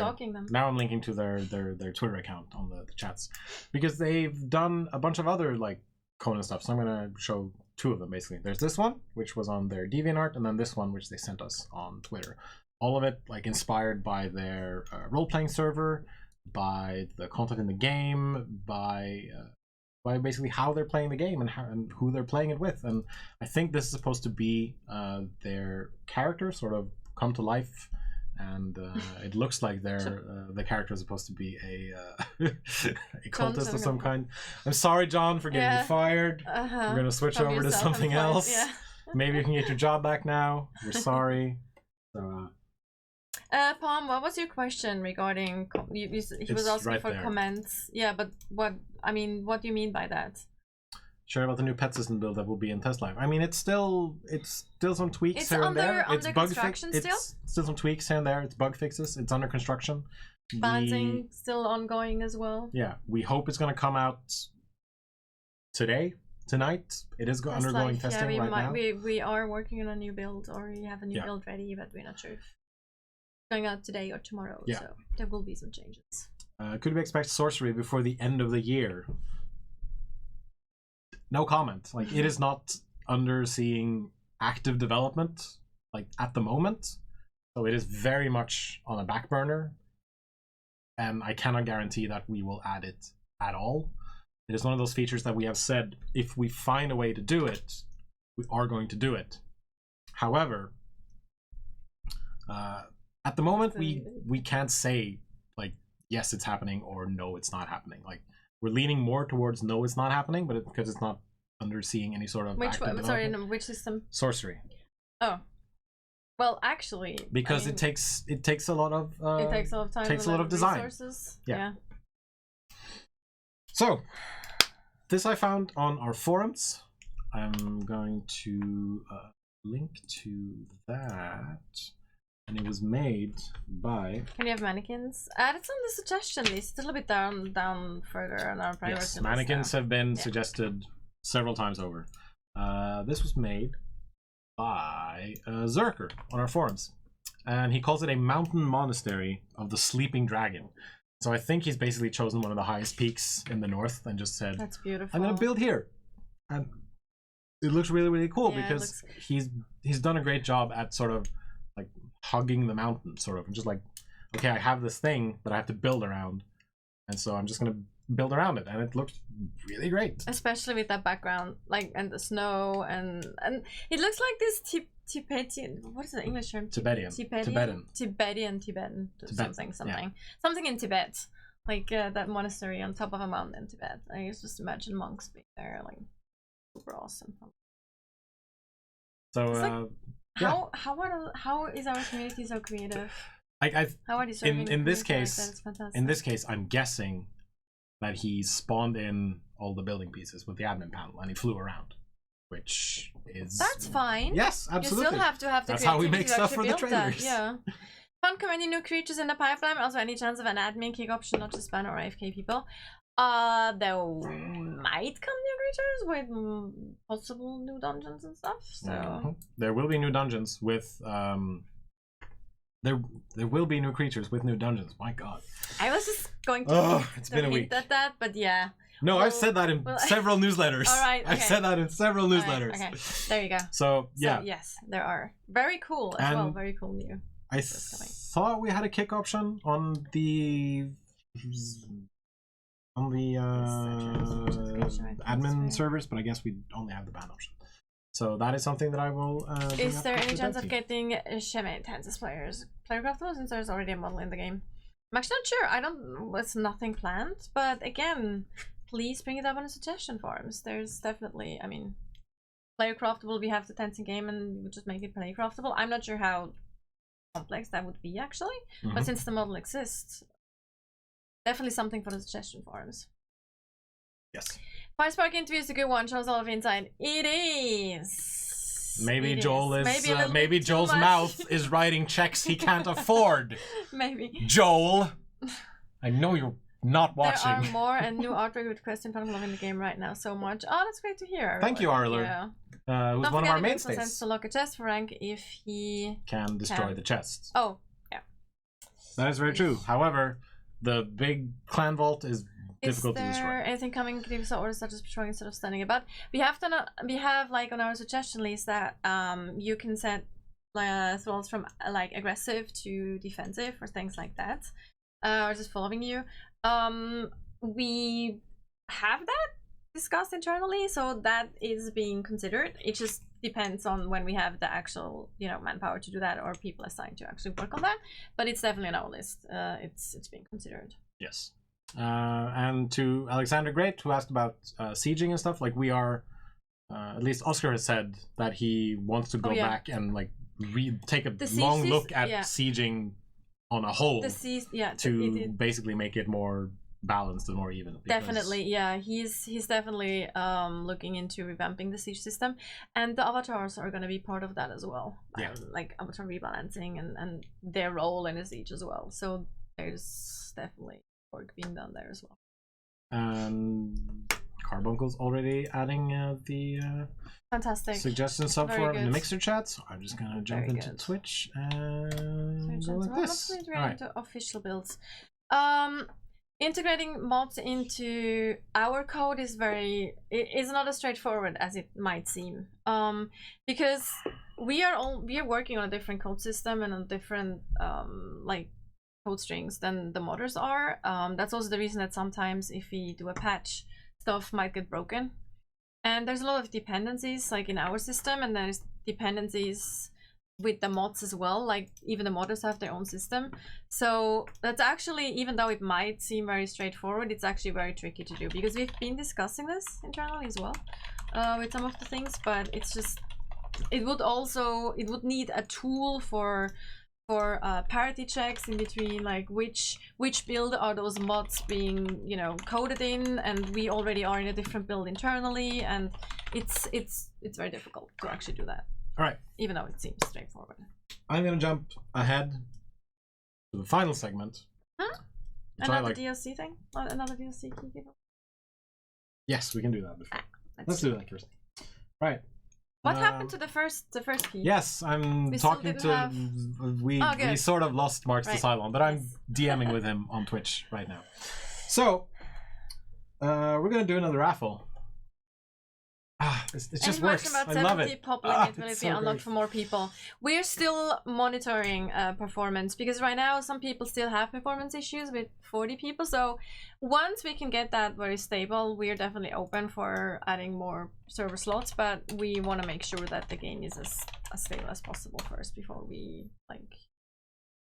Now I'm linking to their Twitter account on the chats, because they've done a bunch of other like Conan stuff. So I'm gonna show two of them basically. There's this one, which was on their DeviantArt, and then this one, which they sent us on Twitter. All of it like inspired by their role-playing server, by the content in the game, by basically how they're playing the game and who they're playing it with. And I think this is supposed to be their character sort of come to life. And it looks like the character is supposed to be a cultist of some kind. I'm sorry, John, for getting you fired. We're gonna switch over to something else. Yeah. Maybe you can get your job back now. We're sorry. So, Palm, what was your question regarding? He was asking for comments. Yeah, but what do you mean by that? Sure about the new pet system build that will be in test live. I mean, it's still some tweaks here and there. It's bug fixes. It's still some tweaks here and there. It's bug fixes. It's under construction. Balancing still ongoing as well. Yeah, we hope it's going to come out tonight. It is undergoing testing right now. We are working on a new build, or we have a new build ready, but we're not sure if it's going out today or tomorrow. Yeah. So there will be some changes. Could we expect sorcery before the end of the year? No comment. Like, it is not underseeing active development, like, at the moment. So it is very much on a back burner. And I cannot guarantee that we will add it at all. It is one of those features that we have said, if we find a way to do it, we are going to do it. However, at the moment, we can't say, like, yes, it's happening, or no, it's not happening. Like, we're leaning more towards no, it's not happening, but because it's not underseeing any sort of which system? Sorcery. Oh, well, actually, because it takes a lot of it takes a lot of time, takes a lot of design. Resources. Yeah. So this I found on our forums. I'm going to link to that. And it was made by. Can you have mannequins? It's on the suggestion list. It's a little bit down further on our priority list. Yes, mannequins have been suggested several times over. This was made by Zerker on our forums, and he calls it a mountain monastery of the sleeping dragon. So I think he's basically chosen one of the highest peaks in the north and just said, "That's beautiful. I'm gonna build here," and it looks really, really cool because he's done a great job at sort of like hugging the mountain, sort of. I'm just like, okay, I have this thing that I have to build around, and so I'm just gonna build around it, and it looks really great. Especially with that background, like, and the snow, and it looks like this Tibetan. What is the English term? Tibetan. Something in Tibet, like that monastery on top of a mountain in Tibet. I just imagine monks being there, like super awesome. So like, how is our community so creative? How are they in this case? In this case, I'm guessing that he spawned in all the building pieces with the admin panel and he flew around, which is... That's fine. Yes, absolutely. You still have to have the That's how we make stuff for the traders. Yeah. Fun commenting new creatures in the pipeline. Also, any chance of an admin kick option, not just ban or AFK people? There might come new creatures with possible new dungeons and stuff. So there will be new dungeons with there will be new creatures with new dungeons. My God. I was just going to it's been a week at that, but yeah. No, I've said that in several newsletters. All right, okay. I've said that in several newsletters. Right, okay, there you go. So yeah. So, yes, there are very cool as well. Very cool new. I thought we had a kick option on the admin servers, but I guess we only have the ban option. So that is something that I will. Is there any chance of getting Shemate Kansas players playercraftable since there's already a model in the game? I'm actually not sure. I don't. It's nothing planned, but again, please bring it up on the suggestion forums. There's definitely. I mean, playercraftable. We have the Tencent game, and we just make it playercraftable. I'm not sure how complex that would be actually, but since the model exists, definitely something for the suggestion forums. Yes. Firespark interview is a good one. Shows a lot of insight. It is. Maybe Joel is. Maybe Joel's mouth is writing checks he can't afford. Maybe. Joel, I know you're not watching. There are more and new artwork with question I'm loving the game right now so much. Oh, that's great to hear. Thank you, Arler. Who's one of our mainstays. Don't forget to lock a chest for rank if he can destroy the chests. Oh, yeah. That is very true. However, the big clan vault is difficult to destroy. Is there anything coming in orders such as patrolling instead of standing about? We have like on our suggestion list that you can set thralls from like aggressive to defensive or things like that, or just following you. We have that discussed internally, so that is being considered. It just depends on when we have the actual, you know, manpower to do that or people assigned to actually work on that. But it's definitely on our list. It's being considered. Yes. And to Alexander Great, who asked about sieging and stuff, like we are, at least Oscar has said that he wants to go back and like take a long look at sieging on a whole to basically make it more balanced and more even. Definitely, yeah. He's definitely looking into revamping the siege system, and the avatars are going to be part of that as well. Yeah. Like avatar rebalancing and their role in the siege as well. So there's definitely work being done there as well. Carbuncle's already adding the fantastic suggestion sub for the mixer chat. So I'm just gonna jump into Twitch and go like this. Into official builds. Integrating mods into our code is is not as straightforward as it might seem. Because we are working on a different code system and on different like code strings than the modders are. That's also the reason that sometimes if we do a patch, stuff might get broken. And there's a lot of dependencies like in our system, and there's dependencies with the mods as well. Like even the modders have their own system. So that's actually, even though it might seem very straightforward, it's actually very tricky to do, because we've been discussing this internally as well with some of the things, but it's just, it would need a tool for parity checks in between, like which build are those mods being, you know, coded in, and we already are in a different build internally, and it's very difficult to actually do that. All right. Even though it seems straightforward. I'm gonna jump ahead to the final segment. Huh? Another DLC thing? Another DLC key? Yes, we can do that before. Let's do that first. Right. What happened to the first key? Yes, I'm talking to. We sort of lost Marks to Cylon, but I'm DMing with him on Twitch right now. So we're gonna do another raffle. It just works. About I love 70 it. pop limit will it's be so unlocked great. for more people. We're still monitoring performance because right now some people still have performance issues with 40 people. So once we can get that very stable, we're definitely open for adding more server slots. But we want to make sure that the game is as stable as possible first before we like.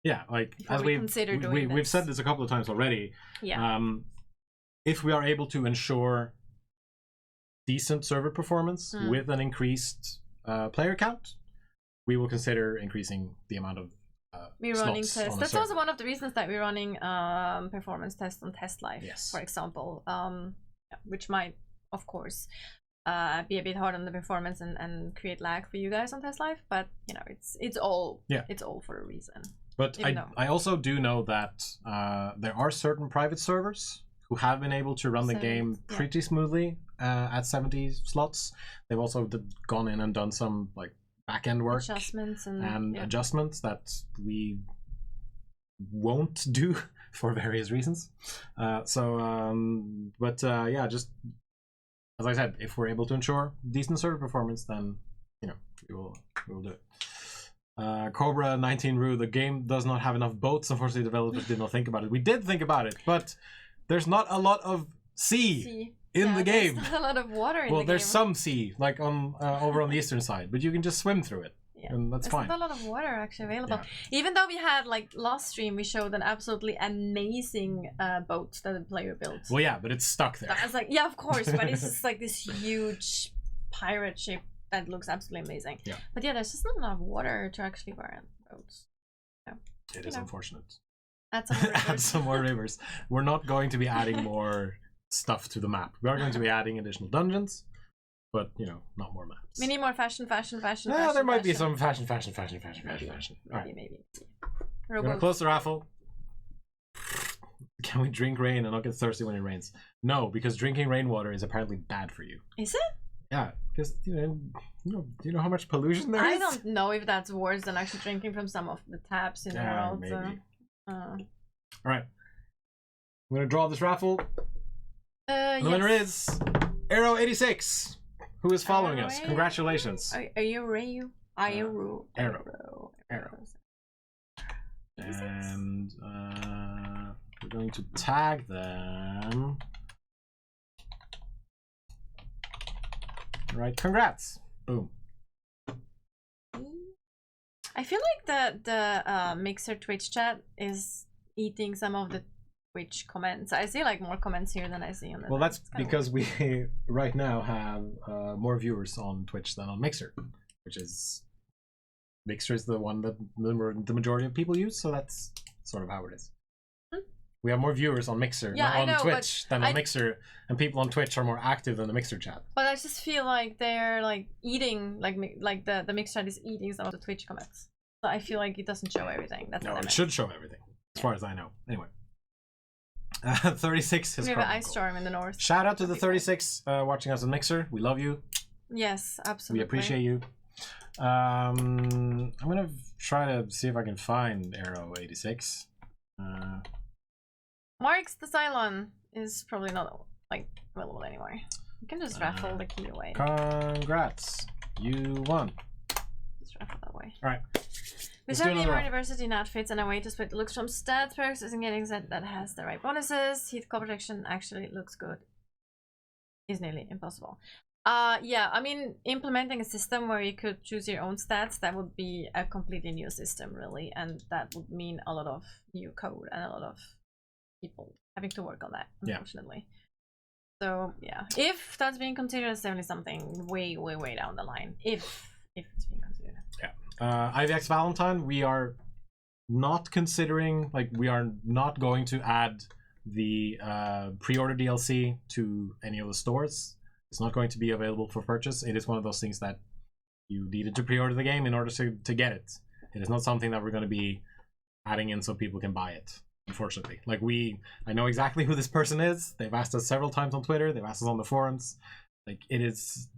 Yeah, like as we've said this a couple of times already. Yeah. If we are able to ensure decent server performance with an increased player count, we will consider increasing the amount of we're running tests. That's also one of the reasons that we're running performance tests on Test Life, for example, which might, of course, be a bit hard on the performance and create lag for you guys on Test Life. But you know, it's all for a reason. But I also do know that there are certain private servers who have been able to run the game pretty smoothly at 70 slots. They've also gone in and done some like back-end work adjustments adjustments that we won't do for various reasons. Just as I said, if we're able to ensure decent server performance, then we will do it. Cobra 19 Rue, the game does not have enough boats. Unfortunately, developers did not think about it. We did think about it, but there's not a lot of sea in the game. There's not a lot of water in the game. Well, there's some sea, like on over on the eastern side, but you can just swim through it, and that's fine. There's not a lot of water actually available. Even though we had, like, last stream, we showed an absolutely amazing boat that the player built. Well, yeah, but it's stuck there. I was like, yeah, of course, but it's just like this huge pirate ship that looks absolutely amazing. Yeah. But yeah, there's just not enough water to actually run boats. Yeah. It is unfortunate. Add some more rivers. We're not going to be adding more stuff to the map. We are going to be adding additional dungeons, but not more maps. We need more fashion. Yeah, there might be some fashion. Maybe. We're gonna close the raffle. Can we drink rain and not get thirsty when it rains? No, because drinking rainwater is apparently bad for you. Is it? Yeah, because do you know how much pollution there is? I don't know if that's worse than actually drinking from some of the taps in the world. Maybe. All right, I'm gonna draw this raffle. The winner is Arrow 86, who is following us. Congratulations. Are you Rayu? Arrow. And we're going to tag them. Right, congrats. Boom. I feel like the Mixer Twitch chat is eating some of the Twitch comments. I see like more comments here than I see on the. Well, that's because we right now have more viewers on Twitch than on Mixer, which is Mixer is the one that the majority of people use, so that's sort of how it is. We have more viewers on Mixer, on Twitch than on Mixer, and people on Twitch are more active than the Mixer chat. But I just feel like they're like eating, like the Mixer chat is eating some of the Twitch comments. So I feel like it doesn't show everything. That's no, it should show everything, as far as I know. Anyway, 36 is. We have an ice storm in the north. Shout out to the 36 watching us on Mixer. We love you. Yes, absolutely. We appreciate you. I'm gonna try to see if I can find Arrow 86. Marks the Cylon is probably not like available anymore. You can just raffle the key away. Congrats, you won. Just raffle that way. All right. We have more diversity in outfits and a way to split the looks from stats perks isn't getting set that has the right bonuses. Heat core protection actually looks good. Is nearly impossible. Yeah, I mean, implementing a system where you could choose your own stats, that would be a completely new system, really, and that would mean a lot of new code and a lot of people having to work on that, unfortunately. So yeah, if that's being considered, it's definitely something way down the line. If it's being considered. Yeah. IVX Valentine, we are not considering, like, we are not going to add the pre-order DLC to any of the stores. It's not going to be available for purchase. It is one of those things that you needed to pre-order the game in order to get it. It is not something that we're going to be adding in so people can buy it, unfortunately. Like, I know exactly who this person is. They've asked us several times on Twitter. They've asked us on the forums. Like, it is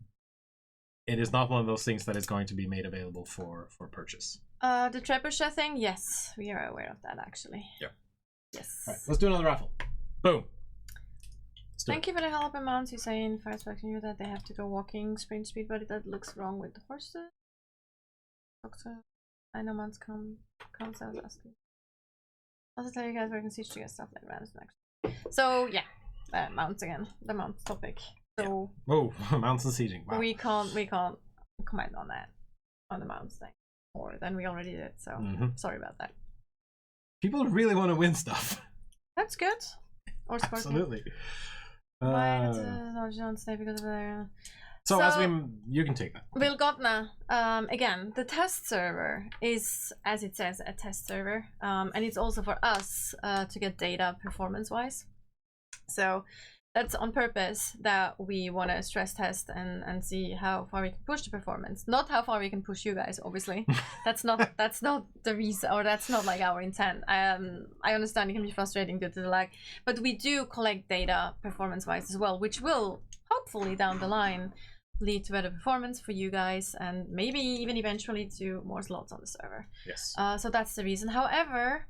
not one of those things that is going to be made available for purchase. The trebuchet thing, yes, we are aware of that, actually. Yeah. Yes. All right, let's do another raffle. Boom. Thank you for the help in mounts. You say in Fire Expecting you that they have to go walking sprint speed, but that looks wrong with the horses. I know mounts comes out asking. Also tell you guys where you can siege to get stuff like that next. So yeah, mounts again. The mounts topic. So mounts and sieging. Wow. We can't comment on that, on the mounts thing, more than we already did. So sorry about that. People really want to win stuff. That's good. Or absolutely. Why don't stay because of their. So as you can take that. Vilgotna, again, the test server is, as it says, a test server, and it's also for us to get data performance-wise. So that's on purpose that we want to stress test and see how far we can push the performance. Not how far we can push you guys, obviously. That's not the reason, or that's not like our intent. I understand it can be frustrating due to the lag, but we do collect data performance-wise as well, which will hopefully down the line lead to better performance for you guys, and maybe even eventually to more slots on the server. Yes. So that's the reason. However,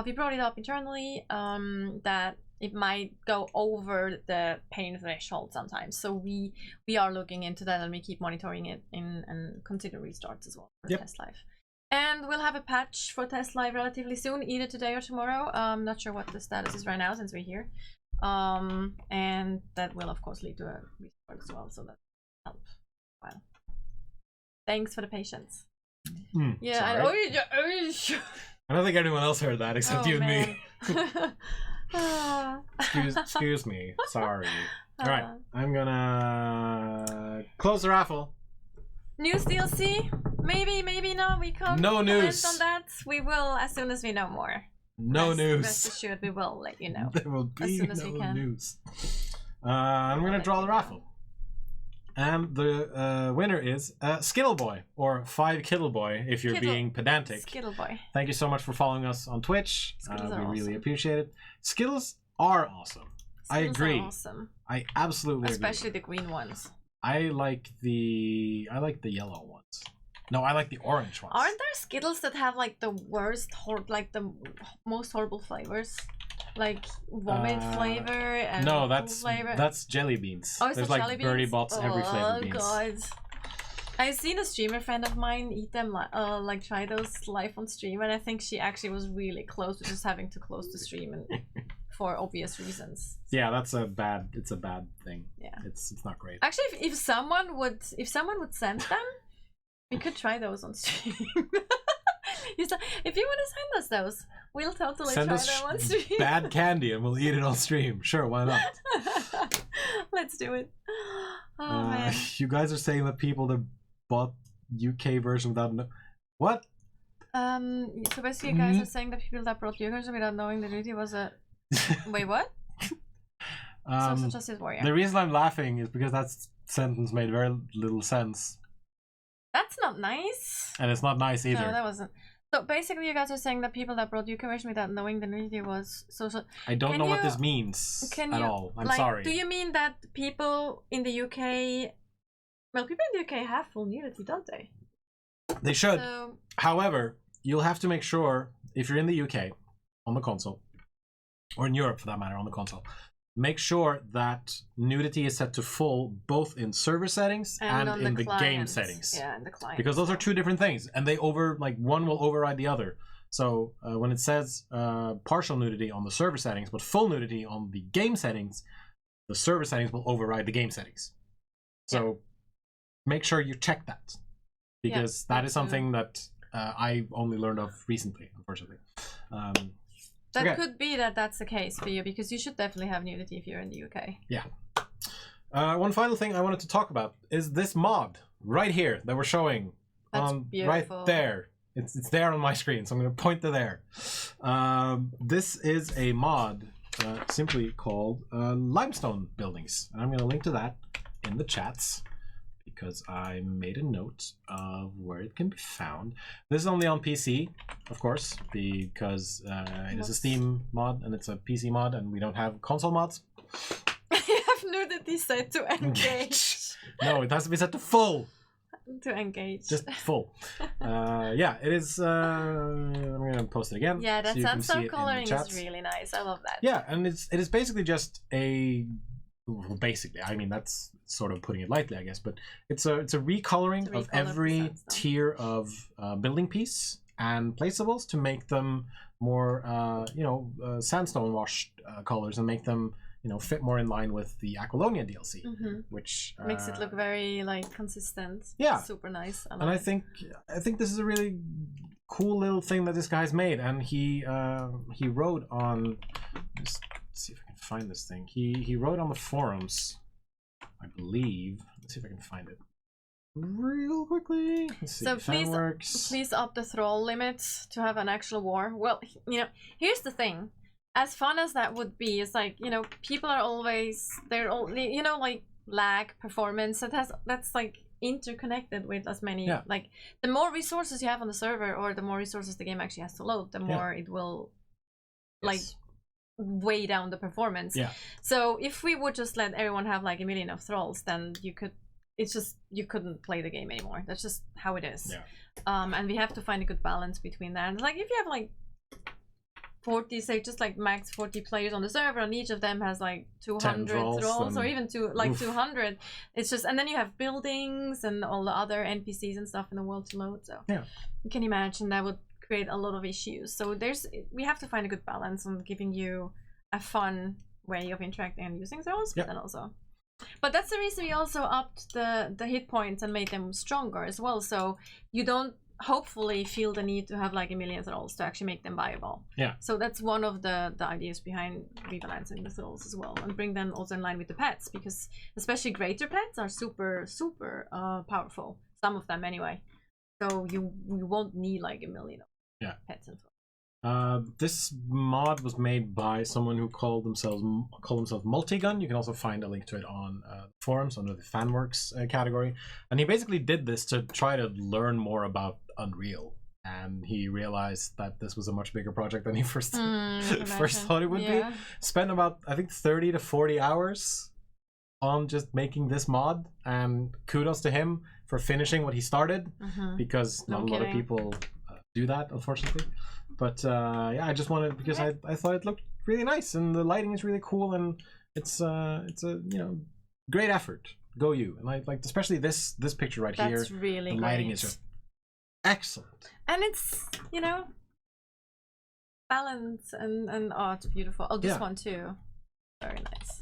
we brought it up internally that it might go over the pain threshold sometimes. So we are looking into that, and we keep monitoring it and consider restarts as well for Test Live. And we'll have a patch for Test Live relatively soon, either today or tomorrow. I'm not sure what the status is right now since we're here. And that will of course lead to a restart as well, so that help. Well, thanks for the patience. Yeah, I don't think anyone else heard that except you and me. excuse me. Sorry. All right, I'm gonna close the raffle. News DLC? Maybe not. We can't comment on that. We will as soon as we know more. News. Rest assured, we will let you know. There will be as soon as no we can. news. I'm gonna draw the raffle, and the winner is Skittle Boy, or 5 Kittle Boy if you're being pedantic. Skittle Boy. Thank you so much for following us on Twitch. We really appreciate it. Skittles are awesome. I agree. Are awesome. I absolutely agree. Especially the green ones. I like the yellow ones. No, I like the orange ones. Aren't there Skittles that have like the worst, like the most horrible flavors? Like vomit flavor and no, flavor? that's jelly beans. Oh, there's like Birdie Bots every flavor beans. Oh god. I've seen a streamer friend of mine eat them like try those live on stream, and I think she actually was really close to just having to close the stream and for obvious reasons. Yeah, it's a bad thing. Yeah. It's not great. Actually, if someone would send them, we could try those on stream. If you want to send us those, we'll totally try them on stream. Bad candy and we'll eat it on stream. Sure, why not? Let's do it. Oh man. You guys are saying that people that bought UK version without what? So basically you guys are saying that people that brought UK version without knowing the duty was a wait, what? Social Justice Warrior. The reason I'm laughing is because that sentence made very little sense. That's not nice. And it's not nice either. No, that wasn't. So basically you guys are saying that people that brought UK version without knowing the nudity was social. I don't know what this means at all. I'm sorry. Do you mean that people in the UK... Well, people in the UK have full nudity, don't they? They should. So... However, you'll have to make sure, if you're in the UK on the console, or in Europe for that matter on the console, make sure that nudity is set to full both in server settings and in the game settings. Yeah, in the client. Because those are two different things, and they one will override the other. So when it says partial nudity on the server settings but full nudity on the game settings, the server settings will override the game settings. So make sure you check that, because that is something that I only learned of recently, unfortunately. That could be that that's the case for you, because you should definitely have nudity if you're in the UK. Yeah. One final thing I wanted to talk about is this mod right here that we're showing. That's beautiful. Right there. It's there on my screen, so I'm going to point to there. This is a mod simply called Limestone Buildings. And I'm going to link to that in the chats, because I made a note of where it can be found. This is only on PC, of course, because it is a Steam mod and it's a PC mod, and we don't have console mods. I have nudity set to engage. No, it has to be set to full. To engage. Just full. Yeah, it is. I'm going to post it again. Yeah, that sunstone coloring is really nice. I love that. Yeah, and it is basically just a well, basically, I mean that's sort of putting it lightly, I guess, but it's a recoloring of every tier of building piece and placeables to make them more sandstone washed colors and make them fit more in line with the Aquilonia DLC, which makes it look very like consistent. Yeah, super nice. And I think this is a really cool little thing that this guy's made, and he wrote on. Let's see if I can find this thing. He wrote on the forums, I believe. Let's see if I can find it real quickly. Let's see so if that works. Please up the thrall limit to have an actual war. Well, here's the thing. As fun as that would be, it's like, people are always, they're all, like lag, performance, that's like interconnected with as many, like the more resources you have on the server or the more resources the game actually has to load, the more it will like weigh down the performance. Yeah. So if we would just let everyone have like 1 million of thralls, then you couldn't play the game anymore. That's just how it is. Yeah. And we have to find a good balance between that. And like if you have like 40, say just like max 40 players on the server, and each of them has like 200 thralls or even 200. It's just, and then you have buildings and all the other NPCs and stuff in the world to load. So you can imagine that would create a lot of issues. So we have to find a good balance on giving you a fun way of interacting and using thralls, but then also. But that's the reason we also upped the hit points and made them stronger as well. So you don't hopefully feel the need to have like 1 million thralls to actually make them viable. Yeah. So that's one of the ideas behind rebalancing the thralls as well, and bring them also in line with the pets, because especially greater pets are super powerful. Some of them anyway. So you won't need like 1 million pets and thralls. This mod was made by someone who called themselves Multigun. You can also find a link to it on forums under the Fanworks category. And he basically did this to try to learn more about Unreal. And he realized that this was a much bigger project than he first thought it would be. Spent about, I think, 30 to 40 hours on just making this mod. And kudos to him for finishing what he started, because not a lot of people do that, unfortunately. But I just wanted, because I thought it looked really nice and the lighting is really cool, and it's a great effort. Go you. And I like especially this picture right here. That's really the lighting is just excellent. And it's balance and oh, it's beautiful. Oh, this one too. Very nice.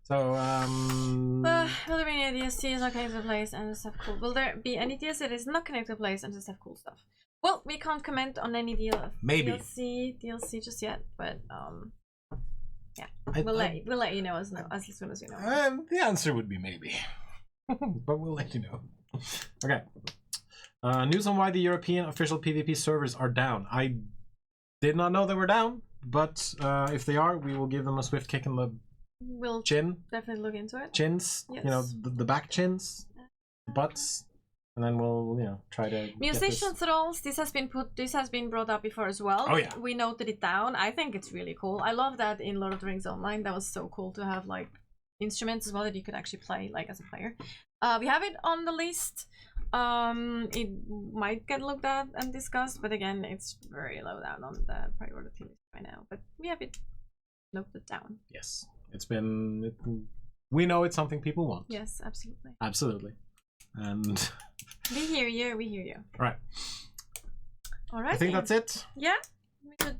So will there be any DLC not connected to the place and just have cool? Will there be any DLC that is not connected to the place and just have cool stuff? Well, we can't comment on any DLC just yet, but we'll let you know as soon as we know. The answer would be maybe, but we'll let you know. Okay. News on why the European official PvP servers are down. I did not know they were down, but if they are, we will give them a swift kick in the chin. Definitely look into it. Chins, yes. The back chins, butts. And then we'll, try to musician thralls. This has been brought up before as well. Oh yeah. We noted it down. I think it's really cool. I love that in Lord of the Rings Online. That was so cool to have like instruments as well that you could actually play like as a player. We have it on the list. It might get looked at and discussed, but again, it's very low down on the priority list right now. But we have it noted down. Yes, we know it's something people want. Yes, absolutely. Absolutely. And we hear you. All right. I think that's it. Yeah. We could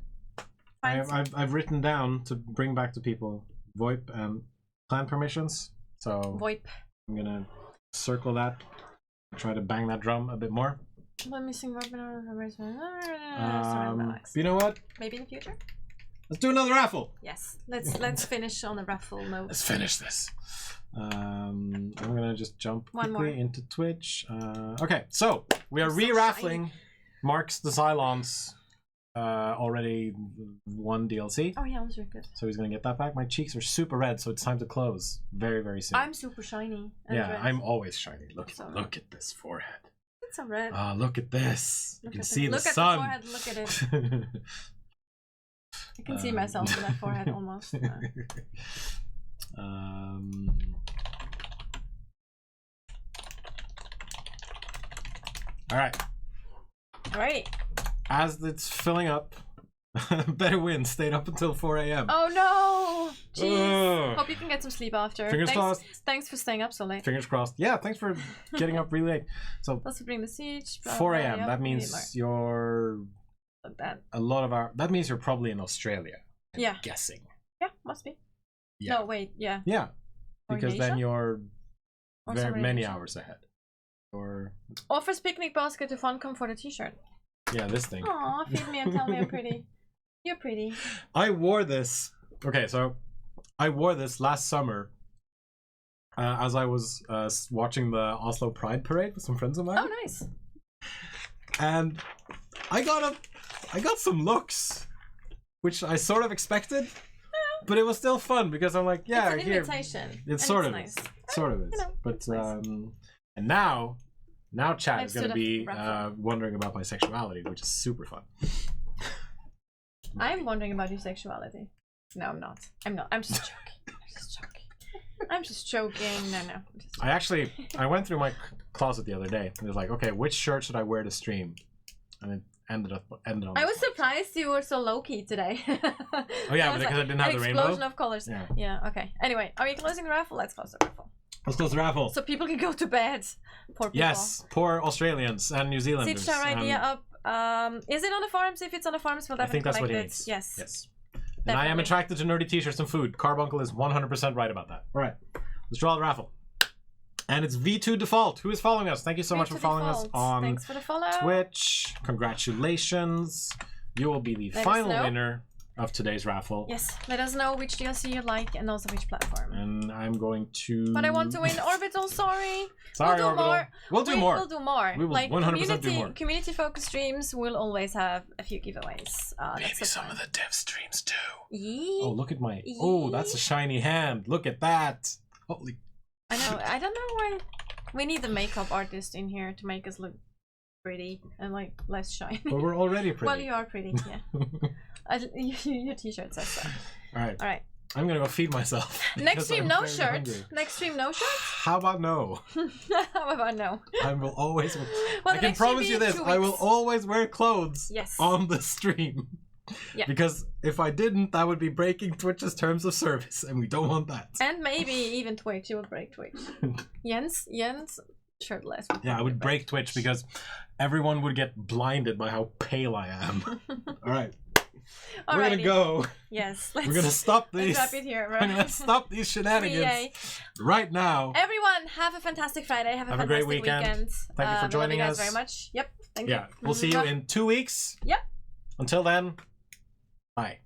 I've written down to bring back to people VoIP and clan permissions. So VoIP. I'm gonna circle that. Try to bang that drum a bit more. Let me sing VoIP. You know what? Maybe in the future. Let's do another raffle. Yes. Let's finish on a raffle note. Let's finish this. I'm gonna just jump quickly into Twitch. Okay, so we are re-raffling Mark's the Cylons already won DLC. Oh yeah, that's really good. So he's gonna get that back. My cheeks are super red, so it's time to close very, very soon. I'm super shiny. Yeah, red. I'm always shiny. Look at this forehead. It's a red. Look at this. You can see the sun. Look at the forehead. Look at it. I can see myself in that forehead almost. All right. Great. As it's filling up, Better Win stayed up until 4 a.m. Oh no! Jeez. Hope you can get some sleep after. Fingers crossed. Thanks for staying up so late. Fingers crossed. Yeah, thanks for getting up really late. So let's bring the siege. 4 a.m. That means you're a lot of our. That means you're probably in Australia. I'm guessing. Yeah, must be. Yeah. No, wait. Yeah. Yeah, because then you're very many hours ahead. Or offers picnic basket to Funcom for the T-shirt. Yeah, this thing. Aw, feed me and tell me I'm pretty. You're pretty. I wore this. Okay, so I wore this last summer as I was watching the Oslo Pride Parade with some friends of mine. Oh, nice. And I got some looks, which I sort of expected, but it was still fun because I'm like, yeah, it's an invitation. It sort of is. Sort of is. You know, but and now Chad is going to be wondering about my sexuality, which is super fun. I'm wondering about your sexuality. No, I'm not. I'm just joking. I'm just joking. No. I went through my closet the other day and it was like, okay, which shirt should I wear to stream? And it ended on. I was surprised you were so low key today. Oh yeah, but because I didn't have the rainbow. Explosion of colors. Yeah. Okay. Anyway, are we closing the raffle? Let's close the raffle. Let's close the raffle. So people can go to bed. Poor people. Yes, poor Australians and New Zealanders. Siege our idea up. Is it on the forums? If it's on the forums, we'll definitely that's what he it. means. Yes. Yes. And I am attracted to nerdy t-shirts and food. Carbuncle is 100% right about that. All right. Let's draw the raffle. And it's V2 Default. Who is following us? Thank you so much for following us on Thanks for the follow. Twitch. Congratulations. You will be the final winner of today's raffle. Yes, let us know which DLC you like and also which platform. And I'm going to... But I want to win Orbital, sorry. Sorry, we'll do Orbital. More. We'll do more. We'll do more. We will 100% do more. Community focused streams will always have a few giveaways. Maybe some of the dev streams too. Yee. Oh, look at my... Oh, that's a shiny hand. Look at that. Holy... I know. I don't know why... We need the makeup artist in here to make us look pretty and like less shiny. But we're already pretty. Well, you are pretty, yeah. Your t-shirt says so. Alright. Alright. I'm gonna go feed myself. Next stream, no shirt. Hungry. Next stream, no shirt? How about no? How about no? I will always... I can promise you this. I will always wear clothes on the stream. Yeah. Because if I didn't, that would be breaking Twitch's terms of service, and we don't want that. And maybe even Twitch. You would break Twitch. Jens, shirtless. Yeah, I would break Twitch because everyone would get blinded by how pale I am. All right. We're gonna go. Yes. We're gonna stop these. Let's wrap it here. We're gonna stop these shenanigans right now. Everyone, have a fantastic Friday. Have a fantastic weekend. Thank you for joining us. Very much. Yep. Thank you. Yeah. We'll see you in 2 weeks. Yep. Until then. Bye.